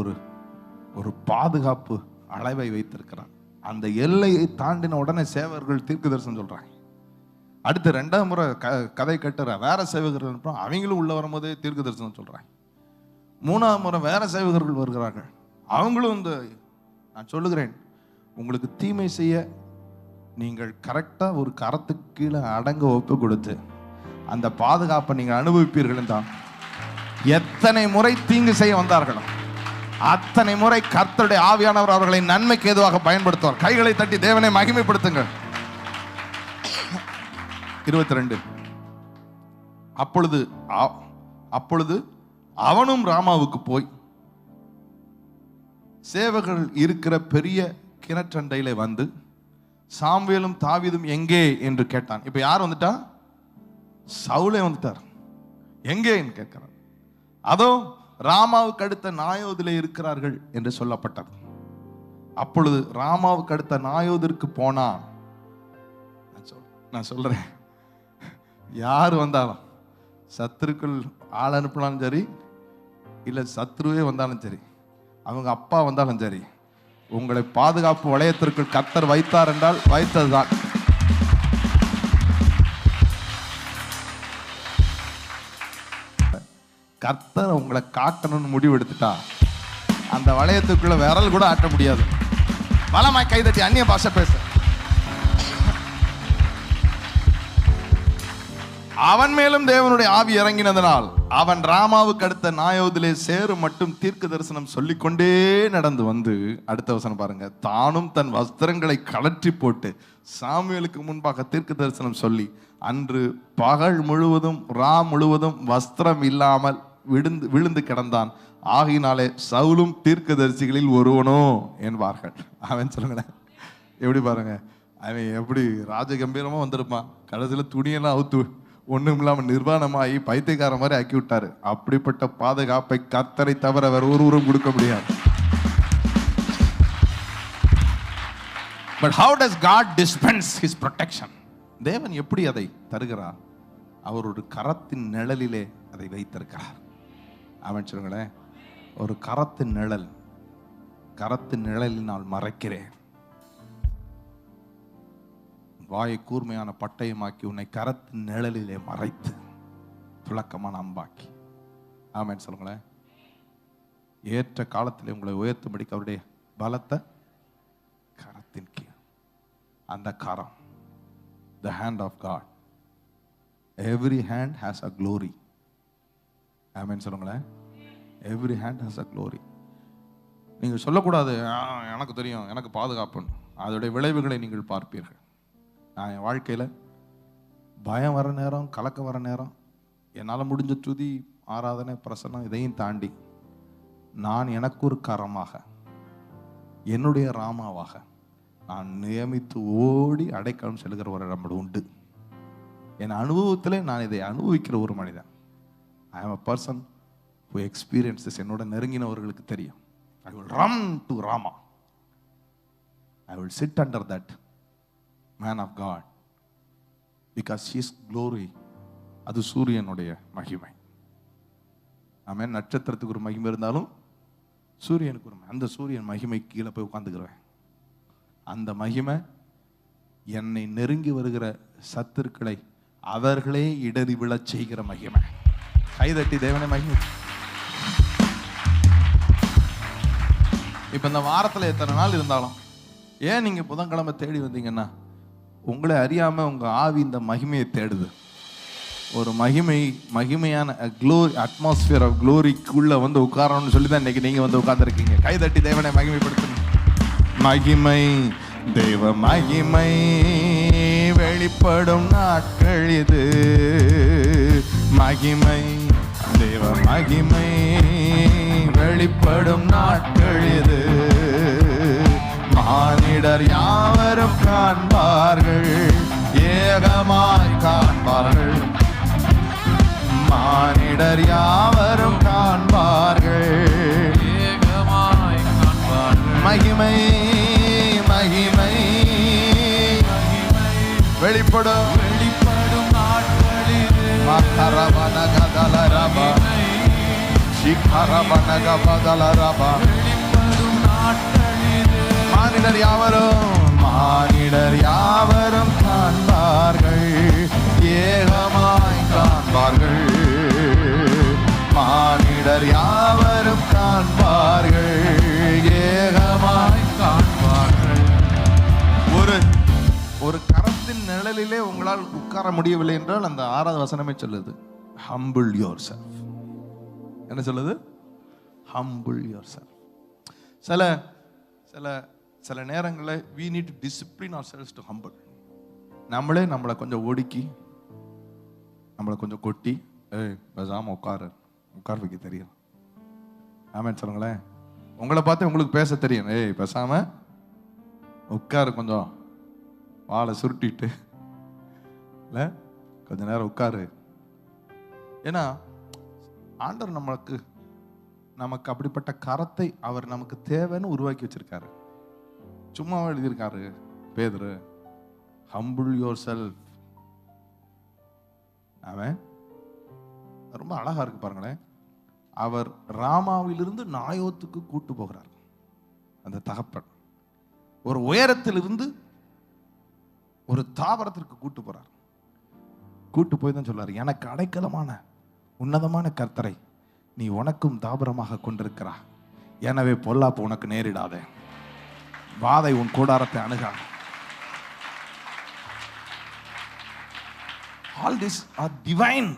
ஒரு பாதுகாப்பு அளவை வைத்திருக்கிறார். அந்த எல்லையை தாண்டின உடனே சேவகர்கள் தீர்க்கதரிசனம் சொல்றாங்க. அடுத்து 2வது முறை கதை கட்டுற வேற சேவகர்கள் அவங்களும் உள்ள வரும்போதே தீர்க்கதரிசனம் சொல்றாங்க. 3வது முறை வேற சேவகர்கள் வருகிறார்கள். அவங்களும் நான் சொல்லுகிறேன், உங்களுக்கு தீமை செய்ய நீங்கள் கரெக்டா ஒரு கரத்துக்கு கீழே அடங்க ஒப்பு கொடுத்து அந்த பாதுகாப்பை நீங்கள் அனுபவிப்பீர்கள் என்றால் எத்தனை முறை தீங்கு செய்ய வந்தார்களோ அத்தனை முறை கர்த்தருடைய ஆவியானவர் அவர்களை நன்மைக்கு ஏதுவாக பயன்படுத்துவார். கைகளை தட்டி தேவனை மகிமைப்படுத்துங்கள். 22 அப்பொழுது அவனும் ராமாவுக்கு போய் சேவகர்கள் இருக்கிற பெரிய கிணற்றண்டையில வந்து சாமுவேலும் தாவீதும் எங்கே என்று கேட்டான். இப்ப யார் வந்துட்டா? சவுலே வந்துட்டார். எங்கேன்னு கேட்கிறார். அதோ ராமாவுக்கு அடுத்த நாயோதிலே இருக்கிறார்கள் என்று சொல்லப்பட்டது. அப்பொழுது ராமாவுக்கு அடுத்த நாயோதிற்கு போனான். நான் சொல்றேன், யார் வந்தாலும் சத்துருக்கள் ஆள் அனுப்பினாலும் சரி, இல்லை சத்ருவே வந்தாலும் சரி, அவங்க அப்பா வந்தாலும் சரி, உங்களை பாதுகாப்பு வளையத்திற்குள் கர்த்தர் வைத்தார் என்றால் வைத்ததுதான். கர்த்தர் உங்களை காட்டணும்னு முடிவு எடுத்துட்டா அந்த வளையத்துக்குள்ள விரல் கூட ஆட்ட முடியாது. பலமாய் கைதட்டி அந்நிய பாஷை பேச. அவன் மேலும் தேவனுடைய ஆவி இறங்கினதனால் அவன் ராமாவுக்கு அடுத்த நாயோதிலே சேரு மட்டும் தீர்க்க தரிசனம் சொல்லிக்கொண்டே நடந்து வந்து, அடுத்த வசனம் பாருங்க, தானும் தன் வஸ்திரங்களை கழற்றி போட்டு சாமுவேலுக்கு முன்பாக தீர்க்க தரிசனம் சொல்லி, அன்று பகல் முழுவதும் முழுவதும் வஸ்திரம் இல்லாமல் விழுந்து கிடந்தான். ஆகினாலே சவுலும் தீர்க்கதரிசிகளில் ஒருவனோ என்பார்கள். அவன் சொல்லுங்களேன், எப்படி பாருங்க, அவன் எப்படி ராஜகம்பீரமா வந்திருப்பான், கடைசியில் துணியெல்லாம் அவுத்து ஒண்ணும் இல்லாம நிர்வாணமாகி பைத்தியக்கார மாதிரி ஆக்கி விட்டாரு. அப்படிப்பட்ட பாதுகாப்பை கர்த்தரை தவிர வேற ஒருவரும் கொடுக்க முடியாது. But how does God dispense his protection? தேவன் எப்படி அதை தருகிறார்? அவர் ஒரு கரத்தின் நிழலிலே அதை வைத்திருக்கிறார். அவன் சொல்லுங்களேன், ஒரு கரத்தின் நிழல், கரத்தின் நிழலினால் மறைக்கிறேன், வாயை கூர்மையான பட்டயமாக்கி உன்னை கரத்தின் நிழலிலே மறைத்து துளக்கமான அம்பாக்கி. ஆமென் சொல்லுங்களேன். ஏற்ற காலத்தில் உங்களை உயர்த்தும்படிக்கு அவருடைய பலத்த கரத்தின் கீழ், அந்த கரம், the hand of God. Every hand has a glory. ஆமென் சொல்லுங்களேன். Every hand has a glory. நீங்கள் சொல்லக்கூடாது எனக்கு தெரியும், எனக்கு பாதுகாப்புன்னு. அதோடைய விளைவுகளை நீங்கள் பார்ப்பீர்கள். நான் என் வாழ்க்கையில் பயம் வர நேரம், கலக்க வர நேரம், என்னால் முடிஞ்ச துதி, ஆராதனை, பிரசன்னம் இதையும் தாண்டி நான் எனக்கு ஒரு கரமாக, என்னுடைய ராமாவாக நான் நியமித்து ஓடி அடைக்கலம் செல்கிற ஒரு இடம் உண்டு. என் அனுபவத்தில் நான் இதை அனுபவிக்கிற ஒரு மனிதன். I am a person who experiences. என்னோட நெருங்கினவர்களுக்கு தெரியும். I will run to Rama. I will sit under that man of God because his glory, அது சூரியனுடைய மகிமை. ஆமென். நட்சத்திரத்துக்கு ஒரு மகிமை இருந்தாலும் சூரியனுக்கு ஒரு, அந்த சூரியன் மகிமை கீழே போய் உட்கார்ந்துக்கிறேன். அந்த மகிமை என்னை நெருங்கி வருகிற சத்துருக்களை அவர்களே இடறி விழச் செய்கிற மகிமை. கைதட்டி தேவனை மகிமை. இப்ப இந்த வாரத்துல எத்தனை நாள் இருந்தாலும், ஏன் நீங்க புதன்கிழமை தேடி வந்தீங்கன்னா, உங்களை அறியாம உங்க ஆவி இந்த மகிமையை தேடுது. ஒரு மகிமையான க்ளோரி, அட்மாஸ்பியர் ஆஃப் க்ளோரிக்குள்ள வந்து உட்காரணும்னு சொல்லி தான் இன்னைக்கு நீங்க வந்து உட்கார்ந்துருக்கீங்க. கைதட்டி தேவனை மகிமைப்படுத்தணும். மகிமை, தேவ மகிமை வெளிப்படும் நாட்கள் இது. மகிமை, தேவ மகிமை வெளிப்படும் நாட்கள் இது. மானிடர் யாவரும் காண்பார்கள், ஏகமாய் காண்பார்கள். மானிடர் யாவரும் காண்பார்கள், ஏகமாய் காண்பார்கள். மகிமை மகிமை வெளிப்படும் நாட்களில் மகரவனகதலரப சிகரவனகபதலரப வெளிப்படும் நாட்களில் மானிடர் யாவரும் காண்பார்கள், ஏகமாய் காண்பார்கள். மானிடர் யாவரும் காண்பார்கள், ஏகமாய் காண்பார்கள். ஒரு கரத்தின் நிழலிலே உங்களால் உட்கார முடியவில்லை என்றால் அந்த 6வது வசனமே சொல்லுது, humble yourself. என்ன சொல்லுது? humble yourself. சில நேரங்களில் we need to discipline ourselves to humble. நம்மளே நம்மளை கொஞ்சம் ஒடுக்கி, நம்மளை கொஞ்சம் கொட்டி, பேசாம உட்கார வைக்க தெரியும். ஆமென் சொல்லுங்களேன். உங்களை பார்த்து உங்களுக்கு பேச தெரியும். பேசாம உட்காரு, கொஞ்சம் வாழை சுருட்டிட்டு இல்லை கொஞ்ச நேரம் உட்காரு. ஏன்னா ஆண்டவர் நமக்கு அப்படிப்பட்ட கரத்தை அவர் நமக்கு தேவைன்னு உருவாக்கி வச்சிருக்காரு. சும்மாவே எழுதியிருக்காரு பேதுரு, humble yourself. அவன் ரொம்ப அழகா இருக்கு பாருங்களேன். அவர் ராமாவிலிருந்து நாயோத்துக்கு கூட்டு போகிறார். அந்த தகப்பன் ஒரு உயரத்திலிருந்து ஒரு தாவரத்திற்கு கூட்டு போறார். கூட்டு போய் தான் சொல்றாரு, எனக்கு அடைக்கலமான உன்னதமான கர்த்தரை நீ உனக்கும் தாபரமாக கொண்டிருக்கிறா. எனவே பொல்லாப்பு உனக்கு நேரிடாதே, வாதை உன் கூடாரத்தை அணுகா. All these are divine.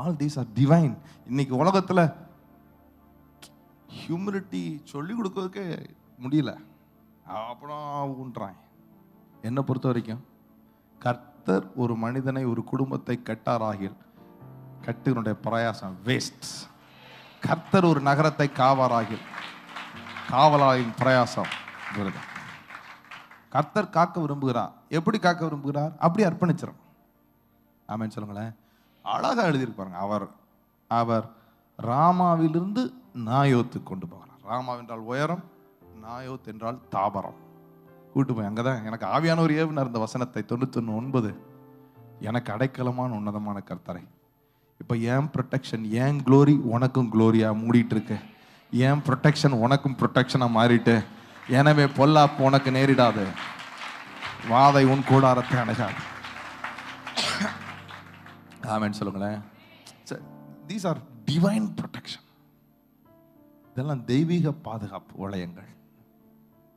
All these are divine. இன்னைக்கு உலகத்துல ஹியூமிலிட்டி சொல்லி கொடுக்கறதுக்கே முடியல. அப்புறம் என்னை பொறுத்த வரைக்கும் கர்த்தர் ஒரு மனிதனை ஒரு குடும்பத்தை கட்டாராகில் கட்டுனுடைய பிரயாசம் வேஸ்ட். கர்த்தர் ஒரு நகரத்தை காவாராகில் காவலாயின் பிரயாசம் விருதம். கர்த்தர் காக்க விரும்புகிறார். எப்படி காக்க விரும்புகிறார்? அப்படி அர்ப்பணிச்சிடும். ஆமென் சொல்லுங்களேன். அழகா எழுதியிருப்பாருங்க. அவர் அவர் ராமாவிலிருந்து நாயோத்து கொண்டு போகிறார். ராமா என்றால் உயரம், நாயோத் என்றால் தாபரம். கூட்டு போய் அங்கதான் எனக்கு ஆவியானவர் ஏவினார் இந்த வசனத்தை 91:9. எனக்கு அடைக்கலமான உன்னதமான கர்த்தரை. இப்ப ஏன் ப்ரொடெக்ஷன், ஏன் க்ளோரி உனக்கும் க்ளோரியா மூடிட்டு இருக்கு. ஏன் ப்ரொடெக்ஷன் உனக்கும் ப்ரொடெக்ஷனா மாறிட்டு. எனவே பொல்லாப்பு உனக்கு நேரிடாது, வாதை உன் கூடாரத்தை அணுகாது. ஆமென் சொல்லுங்களேன். These are divine protection. இதெல்லாம் தெய்வீக பாதுகாப்பு வளையங்கள்.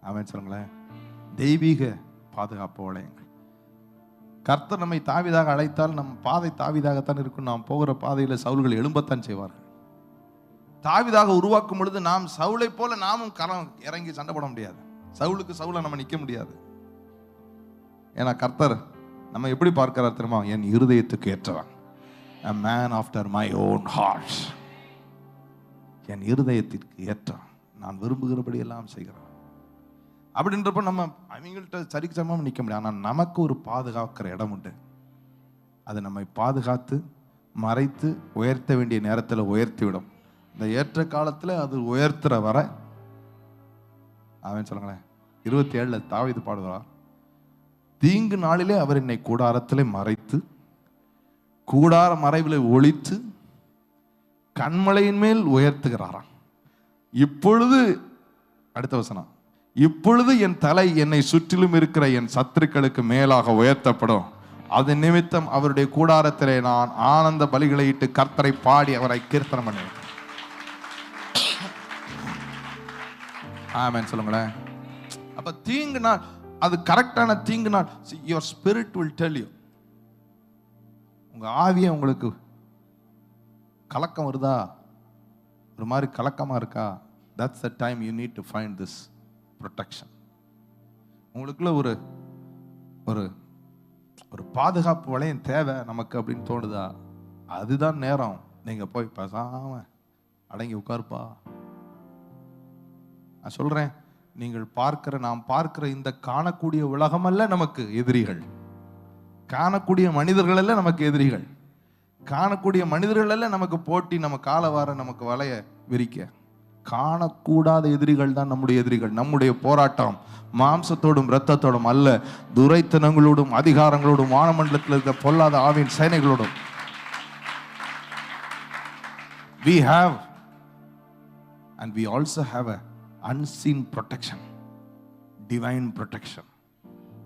ஆமென் சொல்லுங்களேன். தெய்வீக பாதுகாப்பு வளையங்கள். கர்த்தர் நம்மை தாவீதாக அழைத்தால் நம் பாதை தாவீதாகத்தான் இருக்கும். நாம் போகிற பாதையில் சவுல்கள் எழும்பத்தான் செய்வார்கள். தாவீதாக உருவாக்கும் பொழுது நாம் சவுலை போல நாமும் கரம் இறங்கி சண்டை போட முடியாது. சவுலுக்கு சவுலை நம்ம நிற்க முடியாது. ஏன்னா கர்த்தர் நம்ம எப்படி பார்க்கிறார் தெரியுமா? என் இருதயத்துக்கு ஏற்றவன், a man after my own heart. என் இருதயத்திற்கு ஏற்றவன், நான் விரும்புகிறபடி எல்லாம் செய்கிறான். அப்படின்றப்ப நம்ம அவங்கள்ட்ட சரிக்கு சமமாக நிற்க முடியாது. ஆனால் நமக்கு ஒரு பாதுகாக்கிற இடம் உண்டு. அது நம்மை பாதுகாத்து மறைத்து உயர்த்த வேண்டிய நேரத்தில் உயர்த்தி விடும். இந்த ஏற்ற காலத்தில் அது உயர்த்துற வர அவன் சொல்லுங்களேன். 27 தாவீது பாடுகிறார், தீங்கு நாளிலே அவர் என்னை கூடாரத்திலே மறைத்து கூடார மறைவில் ஒளித்து கண்மலையின் மேல் உயர்த்துகிறாராம். இப்பொழுது அடுத்த வசனம், இப்பொழுது என் தலை என்னை சுற்றிலும் இருக்கிற என் சத்துருக்களுக்கு மேலாக உயர்த்தப்படும். அது நிமித்தம் அவருடைய கூடாரத்திலே நான் ஆனந்த பலிகளை இட்டு கர்த்தரை பாடி அவரை கீர்த்தனம் பண்ணுவேன். ஆமென் சொல்லுங்களேன். அப்ப தீங்கு நாள், அது கரெக்டான தீங்கு நாள். your spirit will tell you. உங்க ஆவியே உங்களுக்கு கலக்கம் வருதா, ஒரு மாதிரி கலக்கமா இருக்கா, that's the time you need to find this protection. உங்களுக்குள்ள ஒரு ஒரு ஒரு பாதுகாப்பு வளையம் தேவை நமக்கு அப்படின்னு தோணுதா, அதுதான் நேரம். நீங்க போய் பேசாம அடங்கி உட்காருப்பா. நான் சொல்றேன், நீங்கள் பார்க்கிற நாம் பார்க்கிற இந்த காணக்கூடிய உலகம் அல்ல நமக்கு எதிரிகள். காணக்கூடிய மனிதர்கள் அல்ல நமக்கு எதிரிகள். காணக்கூடிய மனிதர்கள் அல்ல நமக்கு போட்டி, நம்ம கால வார நமக்கு வளைய விரிக்க. காணக்கூடாத எதிரிகள் தான் நம்முடைய எதிரிகள். நம்முடைய போராட்டம் மாம்சத்தோடும் இரத்தத்தோடும் அல்ல, துரைத்தனங்களோடும் அதிகாரங்களோடும் வானமண்டலத்தில் இருக்க பொல்லாத ஆவியின் சேனைகளோடும். We have and we also have a unseen protection, divine protection.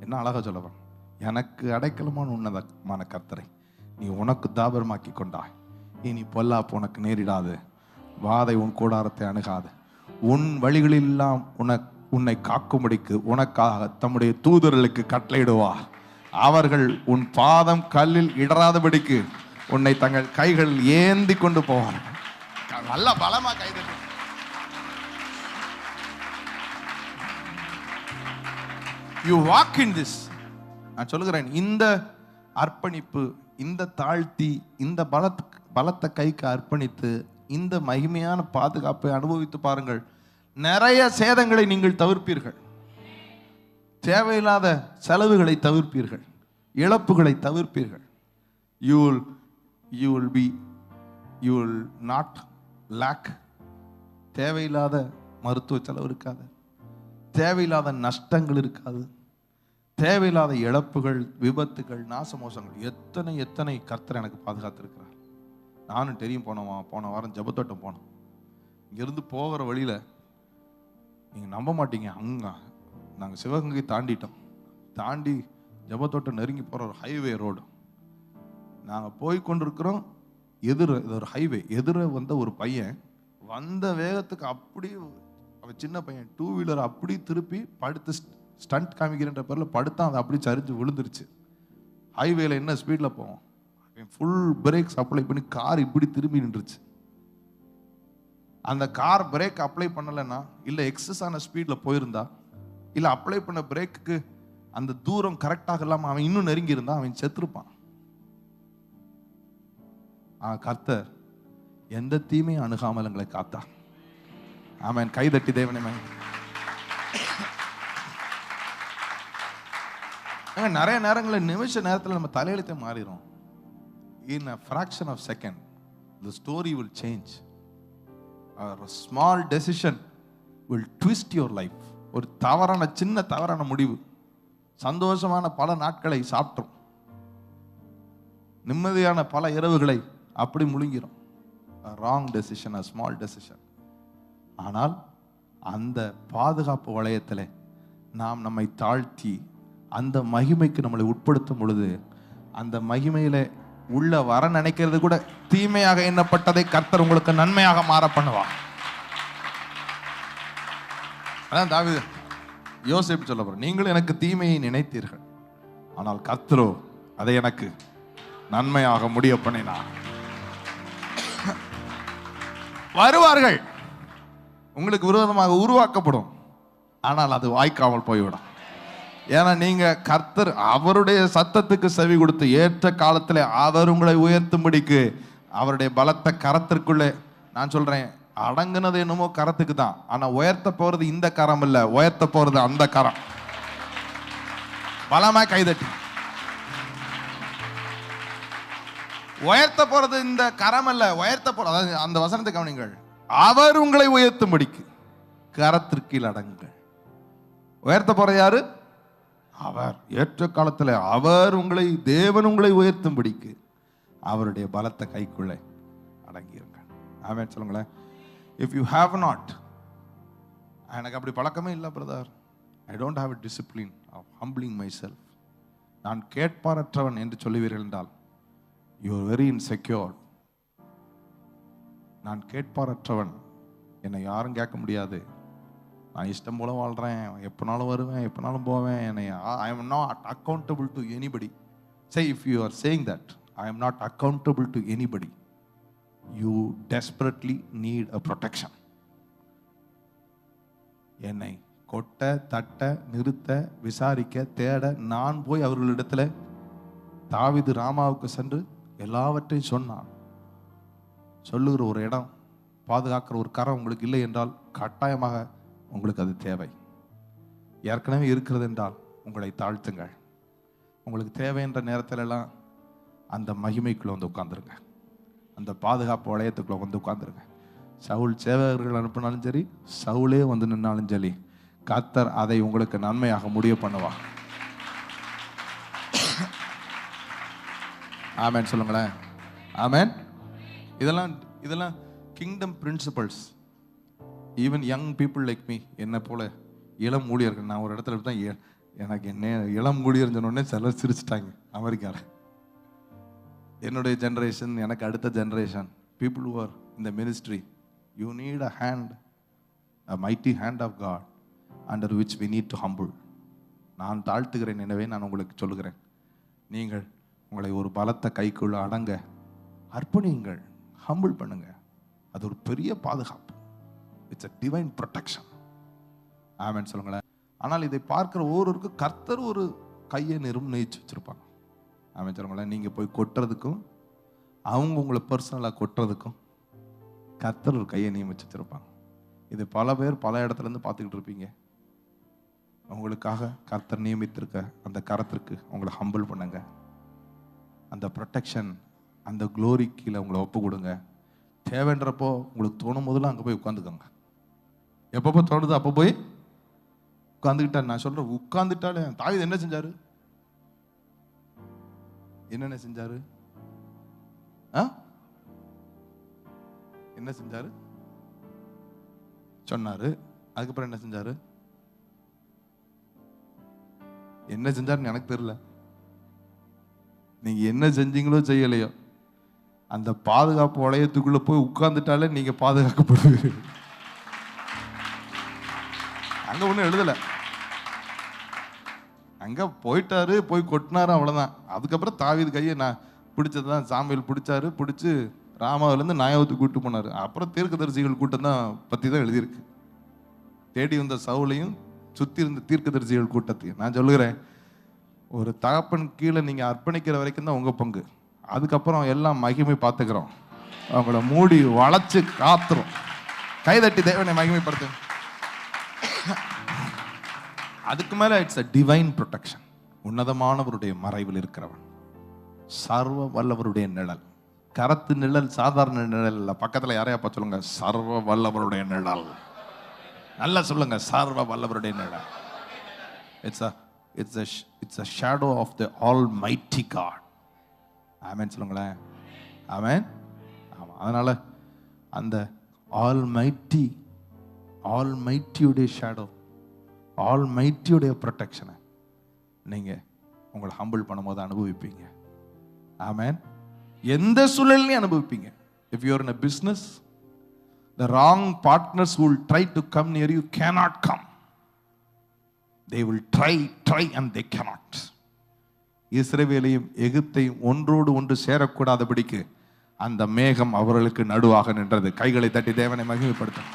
என்ன அழகா சொல்லலாம். எனக்கு அடைக்கலமான உன்னதமான கர்த்தரை நீ உனக்கு தாபரமாக்கி கொண்டாய். இனி பொல்லாப்பு உனக்கு நேரிடாது, வாதை உன் கூடாரத்தை அணுகாது. உன் வழிகளெல்லாம் உன்னை காக்கும்படிக்கு உனக்காக தம்முடைய தூதர்களுக்கு கட்டளையிடுவார். அவர்கள் உன் பாதம் கல்லில் இடராதபடிக்கு உன்னை தங்கள் கைகளில் ஏந்தி கொண்டு போவார்கள். நல்ல பலமா கைது. You walk in this. நான் சொல்லுகிறேன், இந்த அர்ப்பணிப்பு, இந்த தாழ்த்தி, இந்த பலத்த கைக்கு அர்ப்பணித்து இந்த மகிமையான பாதுகாப்பை அனுபவித்து பாருங்கள். நிறைய சேதங்களை நீங்கள் தவிர்ப்பீர்கள். தேவையில்லாத செலவுகளை தவிர்ப்பீர்கள், இழப்புகளை தவிர்ப்பீர்கள். You will not lack. தேவையில்லாத மருத்துவ செலவு இருக்காது, தேவையில்லாத நஷ்டங்கள் இருக்காது, தேவையில்லாத இழப்புகள், விபத்துகள், நாசமோசங்கள். எத்தனை கர்த்தர் எனக்கு பாதுகாத்திருக்கிறார். நானும் தெரியும், போன வாரம் ஜெபத்தோட்டம் போனோம். இங்கிருந்து போகிற வழியில் நீங்கள் நம்ப மாட்டீங்க, நாங்கள் சிவகங்கை தாண்டி ஜெபத்தோட்டம் நெருங்கி போகிற ஒரு ஹைவே ரோடு. நாங்கள் போய் கொண்டிருக்கிறோம். இது ஒரு ஹைவே, எதிர வந்த ஒரு பையன் வந்த வேகத்துக்கு அப்படி, அவன் சின்ன பையன், 2 வீலர் அப்படி திருப்பி படுத்து ஸ்டண்ட் காமிக்கிறன்ற பேரில் படுத்தான். அது அப்படி சரிஞ்சு விழுந்துருச்சு. ஹைவேல என்ன ஸ்பீடில் போவோம், ஃபுல் பிரேக்ஸ் அப்ளை பண்ணி கார் இப்படி திரும்பி நின்றுச்சு. அந்த கார் பிரேக் அப்ளை பண்ணலைன்னா, இல்லை எக்ஸஸ் ஆன ஸ்பீடில் போயிருந்தா, இல்லை அப்ளை பண்ண பிரேக்குக்கு அந்த தூரம் கரெக்டாக இல்லாமல் அவன் இன்னும் நெருங்கி இருந்தா அவன் செத்துருப்பான். கர்த்தர் எந்த தீமையும் அணுகாமல் எங்களை காத்தா. ஆமென். கைதட்டி தேவனே. நிறைய நேரங்களில் நிமிஷ நேரத்தில் நம்ம தலையெழுத்தை மாறிடும். In a fraction of second the story will change. A small decision will twist your life. ஒரு தவறான, சின்ன தவறான முடிவு சந்தோஷமான பல நாட்களை சாப்பிட்ரும், நிம்மதியான பல இரவுகளை அப்படி முழுங்கிரும். A wrong decision, a small decision. ஆனால் அந்த பாதுகாப்பு வளையத்தில் நாம் நம்மை தாழ்த்தி அந்த மகிமைக்கு நம்மளை உட்படுத்தும் பொழுது, அந்த மகிமையில உள்ள வர நினைக்கிறது கூட தீமையாக எண்ணப்பட்டதை கர்த்தர் உங்களுக்கு நன்மையாக மாற பண்ணுவார். அதான் தாவீது யோசேப்பு சொல்ல போற, நீங்களும் எனக்கு தீமையை நினைத்தீர்கள், ஆனால் கர்த்தரோ அதை எனக்கு நன்மையாக முடிய பண்ணினார். வருவார்கள், உங்களுக்கு விரோதமாக உருவாக்கப்படும், ஆனால் அது வாய்க்காமல் போய்விடும். ஏன்னா நீங்க கர்த்தர் அவருடைய சத்தத்துக்கு செவி கொடுத்து ஏற்ற காலத்தில் அவர் உங்களை உயர்த்தும்படிக்கு அவருடைய பலத்த கரத்திற்குள்ளே, நான் சொல்றேன், அடங்குனது என்னமோ கரத்துக்கு தான், ஆனா உயர்த்த போறது இந்த கரம் இல்ல, உயர்த்த போறது அந்த கரம். பலமா கைதட்டி. உயர்த்த போறது இந்த கரம் அல்ல, உயர்த்த போறது, அதாவது அந்த வசனத்தை கவனிங்கள், அவர் உங்களை உயர்த்தும்படிக்கு கரத்திற்கு அடங்குங்கள். உயர்த்த போற யாரு? அவர். ஏற்ற காலத்தில் அவர் உங்களை, தேவன் உங்களை உயர்த்தும்படிக்கு அவருடைய பலத்த கைக்குள்ளே அடங்கியிருங்க. ஆமென் சொல்லுங்களேன். இஃப் யூ ஹேவ் நாட், எனக்கு அப்படி பழக்கமே இல்லை brother, I don't have a discipline of humbling myself, நான் கேட்பாரற்றவன் என்று சொல்லுவீர்கள் என்றால் யூ ஆர் வெரி இன்செக்யூர். நான் கேட்பாரற்றவன், என்னை யாரும் கேட்க முடியாது, நான் இஷ்டம் போல வாழ்றேன், எப்பனாலும் வருவேன், எப்பனாலும் போவேன், என்னை I am not accountable to anybody. Say if you are saying that I am not accountable to anybody, you desperately need a protection. என்னை கொட்ட, தட்ட, நிறுத்த, விசாரிக்க, தேட நான் போய் அவர்களிடத்துல, தாவீது ராமாவுக்கு சென்று எல்லாவற்றையும் சொன்னான். சொல்லுகிற ஒரு இடம், பாதுகாக்கிற ஒரு கரம் உங்களுக்கு இல்லை என்றால் கட்டாயமாக உங்களுக்கு அது தேவை. ஏற்கனவே இருக்கிறது என்றால் உங்களை தாழ்த்துங்கள். உங்களுக்கு தேவை என்ற நேரத்தில் எல்லாம் அந்த மகிமைக்குள்ள வந்து உட்கார்ந்துருங்க, அந்த பாதுகாப்பு வளையத்துக்குள்ள வந்து உட்கார்ந்துருங்க. சவுல் சேவகர்கள் அனுப்பினாலும் சரி, சவுலே வந்து நின்னாலும் சரி, கர்த்தர் அதை உங்களுக்கு நன்மையாக முடிய பண்ணுவா. ஆமென் சொல்லுங்களேன். ஆமென். இதெல்லாம் kingdom principles. Even young people like me, என்னை போல இளம் ஊழியர்கள், நான் ஒரு இடத்துல தான் எனக்கு என்ன இளம் ஊழியர் சொன்னோடனே சிலர் சிரிச்சிட்டாங்க அமெரிக்காவில். என்னுடைய ஜென்ரேஷன், எனக்கு அடுத்த generation, people who are in the ministry, you need a hand, a mighty hand of God under which we need to humble. நான் தாழ்த்துகிறேன், எனவே நான் உங்களுக்கு சொல்லுகிறேன், நீங்கள் உங்களை ஒரு பலத்த கைக்குள்ள அடங்க அர்ப்பணியுங்கள், ஹம்பிள் பண்ணுங்க. அது ஒரு பெரிய பாதுகாப்பு. It's a divine protection. ஆமென் சொல்லுங்களேன். ஆனால் இதை பார்க்கிற ஒவ்வொருவருக்கும் கர்த்தர் ஒரு கையை நிர்ணயிச்சு வச்சிருப்பாங்க. ஆமென் சொல்லுங்களேன். நீங்க போய் கொட்டுறதுக்கும் அவங்க உங்களை பர்சனலாக கொட்டுறதுக்கும் கர்த்தர் ஒரு கையை நியமிச்சு வச்சிருப்பாங்க. இது பல பேர் பல இடத்துல இருந்து பார்த்துக்கிட்டு இருப்பீங்க. உங்களுக்காக கர்த்தர் நியமித்திருக்க அந்த கரத்திற்கு உங்களை ஹம்பிள் பண்ணுங்க. அந்த ப்ரொடெக்ஷன், அந்த க்ளோரி கீழே உங்களை ஒப்பு கொடுங்க. தேவைன்றப்போ உங்களுக்கு தோணும் போதெல்லாம் அங்கே போய் உட்காந்துக்கோங்க. எப்பப்போ தோணுது அப்போ போய் உட்காந்துக்கிட்டா, நான் சொல்றேன், உட்காந்துட்டாலே. தாவீது என்ன செஞ்சாரு? என்னென்ன செஞ்சாரு? என்ன செஞ்சாரு? சொன்னாரு. அதுக்கப்புறம் என்ன செஞ்சாரு? என்ன செஞ்சாருன்னு எனக்கு தெரியல. நீங்க என்ன செஞ்சீங்களோ செய்யலையோ, அந்த பாதுகாப்பு வளையத்துக்குள்ள போய் உட்கார்ந்துட்டாலே நீங்க பாதுகாக்கப்படுவீர்கள். அங்க ஒன்றும் எழுதல, அங்க போயிட்டாரு, போய் கொட்டினாரு, அவ்வளவுதான். அதுக்கப்புறம் தாவீது கையை நான் பிடிச்சதுதான் சாமுவேல் பிடிச்சாரு, பிடிச்சு ராமாவிலேருந்து நாயாவத்துக்கு கூட்டு போனாரு. அப்புறம் தீர்க்கதரிசிகள் கூட்டம் தான் பத்தி தான் எழுதியிருக்கு. தேடி வந்த சவுலையும் சுத்தி இருந்த தீர்க்கதரிசிகள் கூட்டத்தையும். நான் சொல்லுகிறேன், ஒரு தகப்பன் கீழே நீங்க அர்ப்பணிக்கிற வரைக்கும் தான் உங்க பங்கு. அதுக்கப்புறம் எல்லாம் மகிமை பார்த்துக்கிறோம், அவங்கள மூடி வளைச்சு காத்துரும். கைதட்டி தேவனை மகிமைப்படுத்து. அதுக்கு மேல இட்ஸ் a divine protection. உன்னதமானவருடைய மறைவில் இருக்கிறவன், சர்வ வல்லவருடைய நிழல். கரத்து நிழல் சாதாரண நிழல் இல்ல. பக்கத்துல யாரையா சொல்லுங்க, சர்வ வல்லவருடைய நிழல். நல்லா சொல்லுங்க, சர்வ வல்லவருடைய நிழல். It's a shadow of the Almighty God. ஆமென் சொல்லுங்களேன். ஆமென். ஆமா. அதனால அந்த ஆல்மைட்டியுடைய ஷேடோ, ஆல்மைட்டியுடைய ப்ரொடெக்ஷனை நீங்க உங்களை ஹம்பிள் பண்ணும்போது அனுபவிப்பீங்க. ஆமென். எந்த சூழலையும் அனுபவிப்பீங்க. If you are in a business, the wrong partners who will try to come near you cannot come. They will try and they cannot. இஸ்ரவேலையும் எகிப்தையும் ஒன்றோடு ஒன்று சேரக்கூடாதபடிக்கு அந்த மேகம் அவர்களுக்கு நடுவாக நின்றது. கைகளை தட்டி தேவனை மகிமைப்படுத்தும்.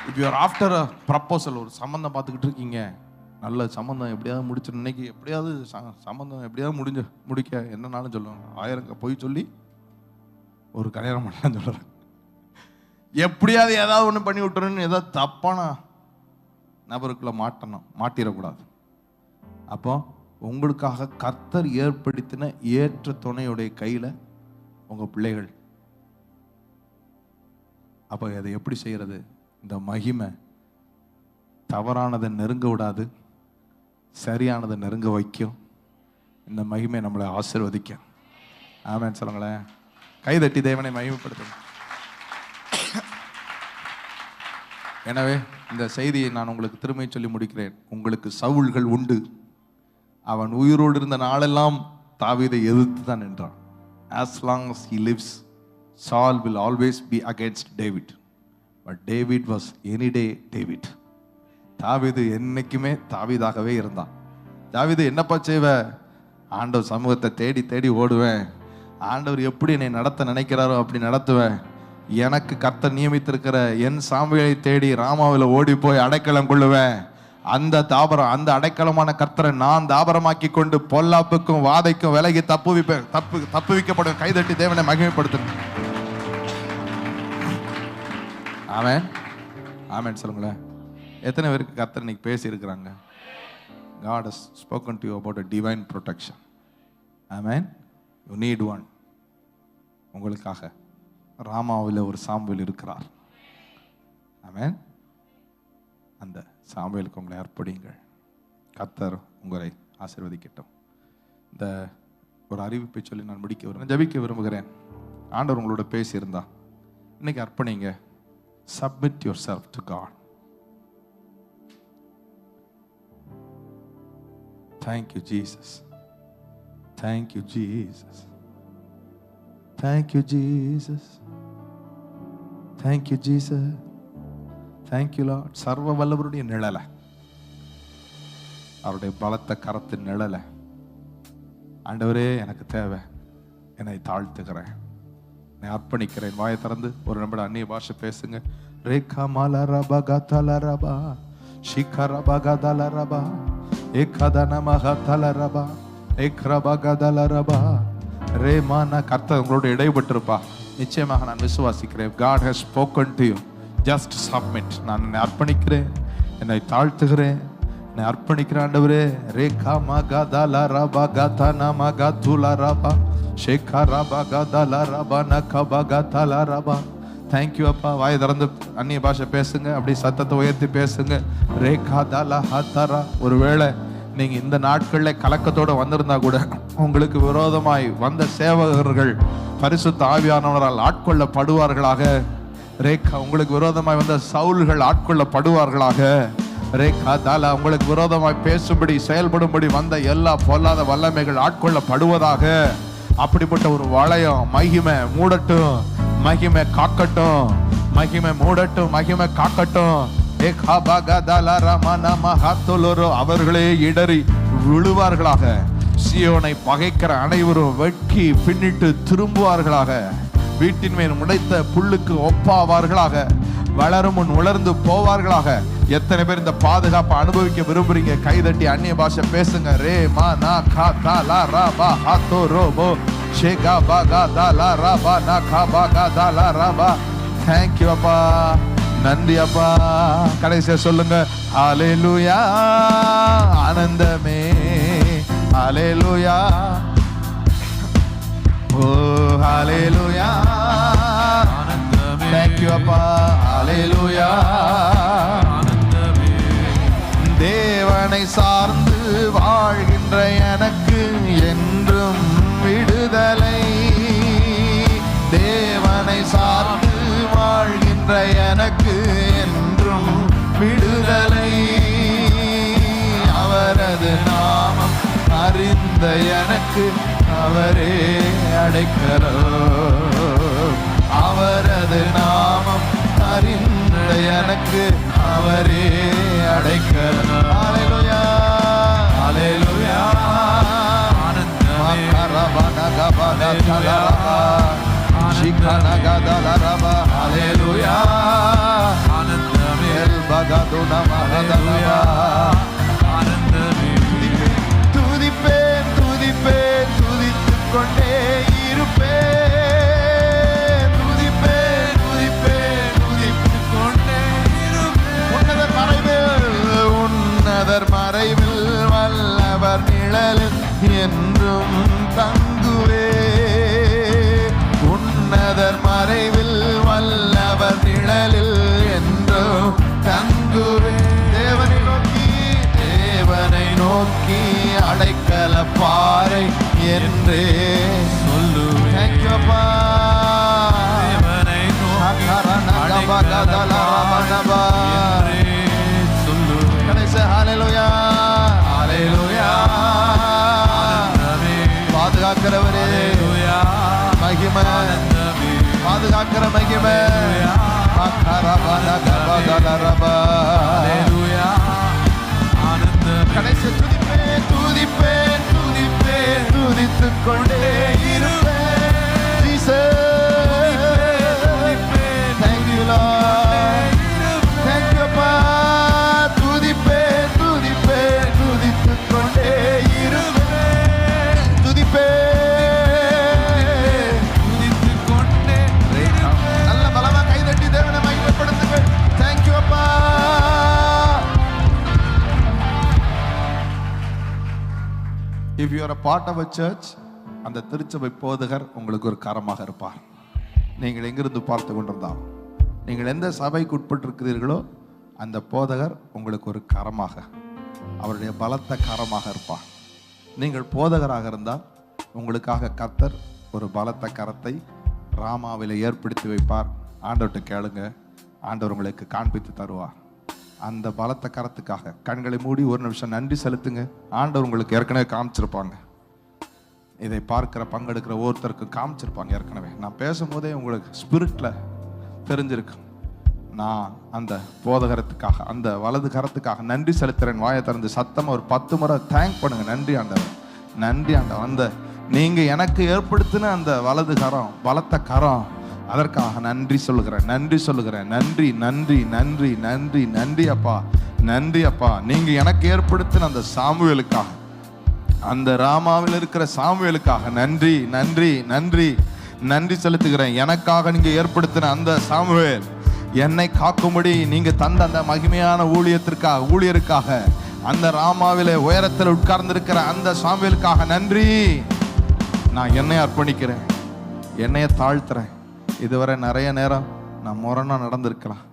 If you are after a proposal, ஒரு சம்பந்தம் பார்த்துக்கிட்டு இருக்கீங்க, நல்ல சம்பந்தம் எப்படியாவது முடிச்சிடும், இன்னைக்கு எப்படியாவது சம்பந்தம் எப்படியாவது முடிக்க என்னன்னாலும் சொல்லுவாங்க. 1000 பொய் சொல்லி ஒரு கல்யாணம் பண்ணலாம் சொல்றாங்க. எப்படியாவது ஏதாவது ஒன்று பண்ணி விட்டுறன்னு ஏதாவது தப்பான நபருக்குள்ள மாட்டிடக்கூடாது. அப்போ உங்களுக்காக கர்த்தர் ஏற்படுத்தின ஏற்ற துணையுடைய கையில உங்க பிள்ளைகள். அப்போ அதை எப்படி செய்யறது? இந்த மகிமை தவறானதை நெருங்க விடாது, சரியானதை நெருங்க வைக்கும். இந்த மகிமை நம்மளை ஆசீர்வதிக்கும். ஆமென் சொல்லுங்களேன். கைதட்டி தேவனை மகிமைப்படுத்தும். எனவே இந்த செய்தியை நான் உங்களுக்கு திரும்பி சொல்லி முடிக்கிறேன். உங்களுக்கு சவுல்கள் உண்டு. அவன் உயிரோடு இருந்த நாளெல்லாம் தாவீதை எதிர்த்து தான் நின்றான். As long as he lives, Saul will always be against David. But David was any day David. தாவீது என்னைக்குமே தாவீதாகவே இருந்தான். தாவீது என்னப்பா செய்வ? ஆண்டவர் சமூகத்தை தேடி தேடி ஓடுவேன். ஆண்டவர் எப்படி என்னை நடத்த நினைக்கிறாரோ அப்படி நடத்துவேன். எனக்கு கர்த்தர் நியமித்திருக்கிற என் சாமுவேலை தேடி ராமாவில் ஓடி போய் அடைக்கலம் கொள்ளுவேன். அந்த அடைக்கலமான கர்த்தரை நான் தாபரமாக்கி கொண்டு பொல்லாப்புக்கும் வாதைக்கும் விலகி தப்புவிக்கப்படும். கைதட்டி தேவனை மகிமைப்படுத்தணும். ஆமென். ஆமென் சொல்லுங்களேன். எத்தனை பேருக்கு கர்த்தர் இன்னைக்கு பேசி இருக்கிறாங்க? God has spoken to you about a divine protection. Amen. You need one. உங்களுக்காக ராமாவில் ஒரு சாமுவேல் இருக்கிறார். ஆமென். அந்த சாமுவேலுக்கு உங்களை அர்ப்பணிங்கள். கர்த்தர் உங்களை ஆசீர்வதிக்கட்டும். இந்த ஒரு அறிவிப்பை சொல்லி நான் ஜெபிக்க விரும்புகிறேன். ஆண்டவர் உங்களோட பேசியிருந்தா இன்னைக்கு அர்ப்பணிங்க. Submit yourself to God. Thank you, Jesus. Thank you, Jesus. Thank you, Jesus. Thank you, Jesus. Thank you, Lord. சர்வ வல்லவருடைய நிழலை, அவருடைய பலத்த கரத்தின் நிழலை ஆண்டவரே எனக்கு தேவை. என்னை தாழ்த்துக்கிறேன், என்னை அர்ப்பணிக்கிறேன். வாயை திறந்து ஒரு நிமிடம் அந்நிய பாஷை பேசுங்க. ரேகா மலரபா கதலரபா ஷிகரபா கதலரபா ஏகதனமஹதலரபா ஏக்ரபா கதலரபா ரேமான. கர்த்தர் உங்களோட இடைப்பட்டிருப்பா. நிச்சயமாக நான் விசுவாசிக்கிறேன். God has spoken to you. Just submit. நான் என்னை அர்ப்பணிக்கிறேன், என்னை தாழ்த்துகிறேன், என்னை அர்ப்பணிக்கிறேன். ஆண்டவரே ரேகா மகதலரபா கதனமகதுலரபா ஷேகரபா கதலரபா நகபா கதலரபா. தேங்க்யூ அப்பா. வாய் திறந்து அந்நிய பாஷை பேசுங்க. அப்படி சத்தத்தை உயர்த்தி பேசுங்க. ரேகா தலா ஹதரா. ஒருவேளை நீங்க இந்த நாட்கள்ல கலக்கத்தோட வந்திருந்தா கூட உங்களுக்கு விரோதமாய் வந்த சேவகர்கள் பரிசுத்த ஆவியானவரால் ஆட்கொள்ளப்படுவார்களாக. ரேகா உங்களுக்கு விரோதமாய் வந்த சவுல்கள் ஆட்கொள்ளப்படுவார்களாக. ரேகாதாலா, உங்களுக்கு விரோதமாய் பேசும்படி செயல்படும்படி வந்த எல்லா பொல்லாத வல்லமைகள் ஆட்கொள்ளப்படுவதாக. அப்படிப்பட்ட ஒரு வளையம் மகிமை மூடட்டும், மகிமை காக்கட்டும், மகிமை மூடட்டும், மகிமை காக்கட்டும். அவர்களே இடறி விழுவார்களாக. சியோனை பகைக்கிற அனைவரும் வெட்கி பின்னிட்டு திரும்புவார்களாக. வீட்டின் மேல் முளைத்த புல்லுக்கு ஒப்பாவார்களாக. வளரும் முன் உலர்ந்து போவார்களாக. எத்தனை பேர் இந்த பாதுகாப்பை அனுபவிக்க விரும்புறீங்க? கைதட்டி அந்நிய பாஷை பேசுங்க. ரே மா நா கா தா லா ரா பா ஹா தோ ரோ போ ஷே கா பா கா தா லா ரா பா நா கா பா கா தா லா ரா பா. தேங்க் யூ அப்பா, நன்றி அப்பா. கடைசியா சொல்லுங்க, ஹalleluya, ஆனந்தமே, ஹalleluya, ஓ ஹalleluya, ஆனந்தமே. தேங்க் யூ அப்பா, ஹalleluya. தேவனை சார்ந்து வாழ்கின்ற எனக்கு என்றும் விடுதலை. தேவனை சார்ந்து வாழ்கின்ற எனக்கு என்றும் விடுதலை. அவரது நாமம் அறிந்த எனக்கு அவரே அடைக்கலம். அவரது நாமம் அறிந்த எனக்கு அவரே அடைக்கலம். ஹalleluya, ஹalleluya, ஆனந்தமே, ரபனகபன தலரபா சிகனகதலரபா. ஹalleluya, ஆனந்தமே, எல்பகதுன மஹதலபா. ஆனந்தமே, துதிப்பேன், துதிப்பேன், துதித்துக் கொண்டே இருப்பேன். துதிப்பேன், துதிப்பேன், துதித்துக் கொண்டே இருப்பேன். உன்னதர் மறைவில் வல்லவர் நிழலில் என்றும் தங்குவே. உன்னதர் மறைவில் வல்லவர் நிழலில் என்றும் தங்குவே. தேவனை நோக்கி, தேவனை நோக்கி அடைக்கல பாறை என்றே சொல்லுவேன். தேங்க் யூ அப்பா. தேவனை நோக்கி அடைக்கல பாறை சொல்லுவேன். கடைசி ஹalleluya, ஹalleluya, பாதுகாக்கிறவரே மகிமை, பாதுகாக்கிற மகிமை. கடைசி துதிப்பேன், துதிப்பேன், துதிப்பேன், துதித்துக் கொண்டே இருப்பேன். Thank you Lord, thank you அப்பா. துதிப்பேன், துதிப்பேன், துதித்துக் கொண்டே இருப்பேன். துதிப்பேன், துதித்துக் கொண்டே இருப்பேன். நல்ல பலமா கைதட்டி தேவனை மகிமைப்படுத்துங்கள். Thank you அப்பா. If you are a part of a church, அந்த திருச்சபை போதகர் உங்களுக்கு ஒரு கரமாக இருப்பார். நீங்கள் எங்கிருந்து பார்த்து கொண்டிருந்தால், நீங்கள் எந்த சபைக்கு உட்பட்டிருக்கிறீர்களோ அந்த போதகர் உங்களுக்கு ஒரு கரமாக, அவருடைய பலத்த கரமாக இருப்பார். நீங்கள் போதகராக இருந்தால் உங்களுக்காக கர்த்தர் ஒரு பலத்த கரத்தை ராமாவில் ஏற்படுத்தி வைப்பார். ஆண்டவர்கிட்ட கேளுங்க, ஆண்டவர் உங்களுக்கு காண்பித்து தருவார். அந்த பலத்த கரத்துக்காக கண்களை மூடி ஒரு நிமிஷம் நன்றி செலுத்துங்க. ஆண்டவர் உங்களுக்கு ஏற்கனவே காமிச்சிருப்பாங்க. இதை பார்க்கிற பங்கெடுக்கிற ஒருத்தருக்கு காமிச்சிருப்பாங்க ஏற்கனவே. நான் பேசும்போதே உங்களுக்கு ஸ்பிரிட்ல தெரிஞ்சிருக்கு. நான் அந்த போதகரத்துக்காக, அந்த வலது கரத்துக்காக நன்றி செலுத்துறேன். வாயை திறந்து சத்தமா ஒரு 10 முறை தேங்க் பண்ணுங்க. நன்றி ஆண்டவர், நன்றி ஆண்டவர். அந்த நீங்க எனக்கு ஏற்படுத்தின அந்த வலது கரம், பலத்த கரம், அதற்காக நன்றி சொல்லுகிறேன், நன்றி சொல்லுகிறேன். நன்றி, நன்றி, நன்றி, நன்றி, நன்றி அப்பா, நன்றி அப்பா. நீங்க எனக்கு ஏற்படுத்தின அந்த சாமுவேலுக்காக, அந்த ராமாவில் இருக்கிற சாமுவேலுக்காக நன்றி, நன்றி, நன்றி, நன்றி செலுத்துகிறேன். எனக்காக நீங்க ஏற்படுத்தின அந்த சாமுவேல், என்னை காக்கும்படி நீங்க தந்த அந்த மகிமையான ஊழியருக்காக, அந்த ராமாவிலே உயரத்தில் உட்கார்ந்திருக்கிற அந்த சாமுவேலுக்காக நன்றி. நான் என்னை அர்ப்பணிக்கிறேன், என்னைய தாழ்த்துறேன். இதுவரை நிறைய நேரம் நான் முரணா நடந்திருக்கலாம்,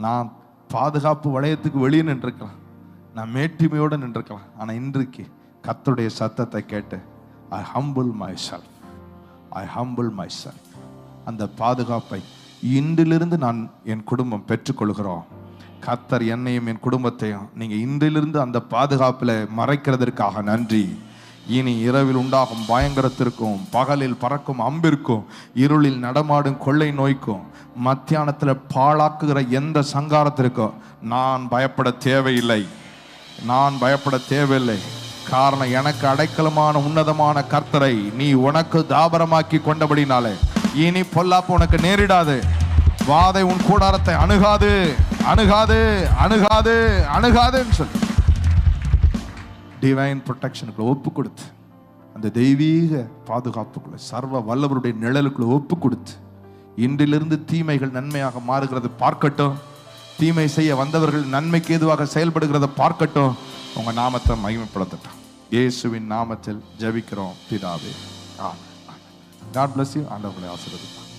நான் பாதுகாப்பு வளையத்துக்கு வெளியே நின்றுருக்கலாம், நான் மேட்டிமையோடு நின்றுருக்கலாம். ஆனால் இன்றைக்கு கர்த்தருடைய சத்தத்தை கேட்டு ஐ ஹம்பிள் மை செல்ஃப். அந்த பாதுகாப்பை இன்றிலிருந்து நான் என் குடும்பம் பெற்றுக்கொள்கிறோம். கர்த்தர் என்னையும் என் குடும்பத்தையும் நீங்க இன்றிலிருந்து அந்த பாதுகாப்புல மறைக்கிறதற்காக நன்றி. இனி இரவில் உண்டாகும் பயங்கரத்திற்கும், பகலில் பறக்கும் அம்பிற்கும், இருளில் நடமாடும் கொள்ளை நோய்க்கும், மத்தியானத்துல பாழாக்குகிற எந்த சங்காரத்திற்கும் நான் பயப்பட தேவையில்லை. நான் பயப்பட தேவையில்லை. காரணம், எனக்கு அடைக்கலமான உன்னதமான கர்த்தரை நீ உனக்கு தாபரமாக்கி கொண்டபடினாலே இனி பொல்லாப்பு உனக்கு நேரிடாது. வாதை உன் கூடாரத்தை அணுகாது, அணுகாது, அணுகாது, அணுகாதுன்னு சொல்லி டிவைன் ப்ரொடெக்ஷனுக்குள்ள ஒப்பு கொடுத்து, அந்த தெய்வீக பாதுகாப்புக்குள்ள, சர்வ வல்லவருடைய நிழலுக்குள்ள ஒப்பு கொடுத்து, இன்றிலிருந்து தீமைகள் நன்மையாக மாறுகிறது பார்க்கட்டும். தீமை செய்ய வந்தவர்கள் நன்மைக்கு ஏதுவாக செயல்படுகிறத பார்க்கட்டும். உங்க நாமத்தை மகிமைப்படுத்தட்டும். இயேசுவின் நாமத்தில் ஜெபிக்கிறோம் பிதாவே. ஆமென். God bless you. ஆண்டவரை ஆசீர்வதிப்பார்.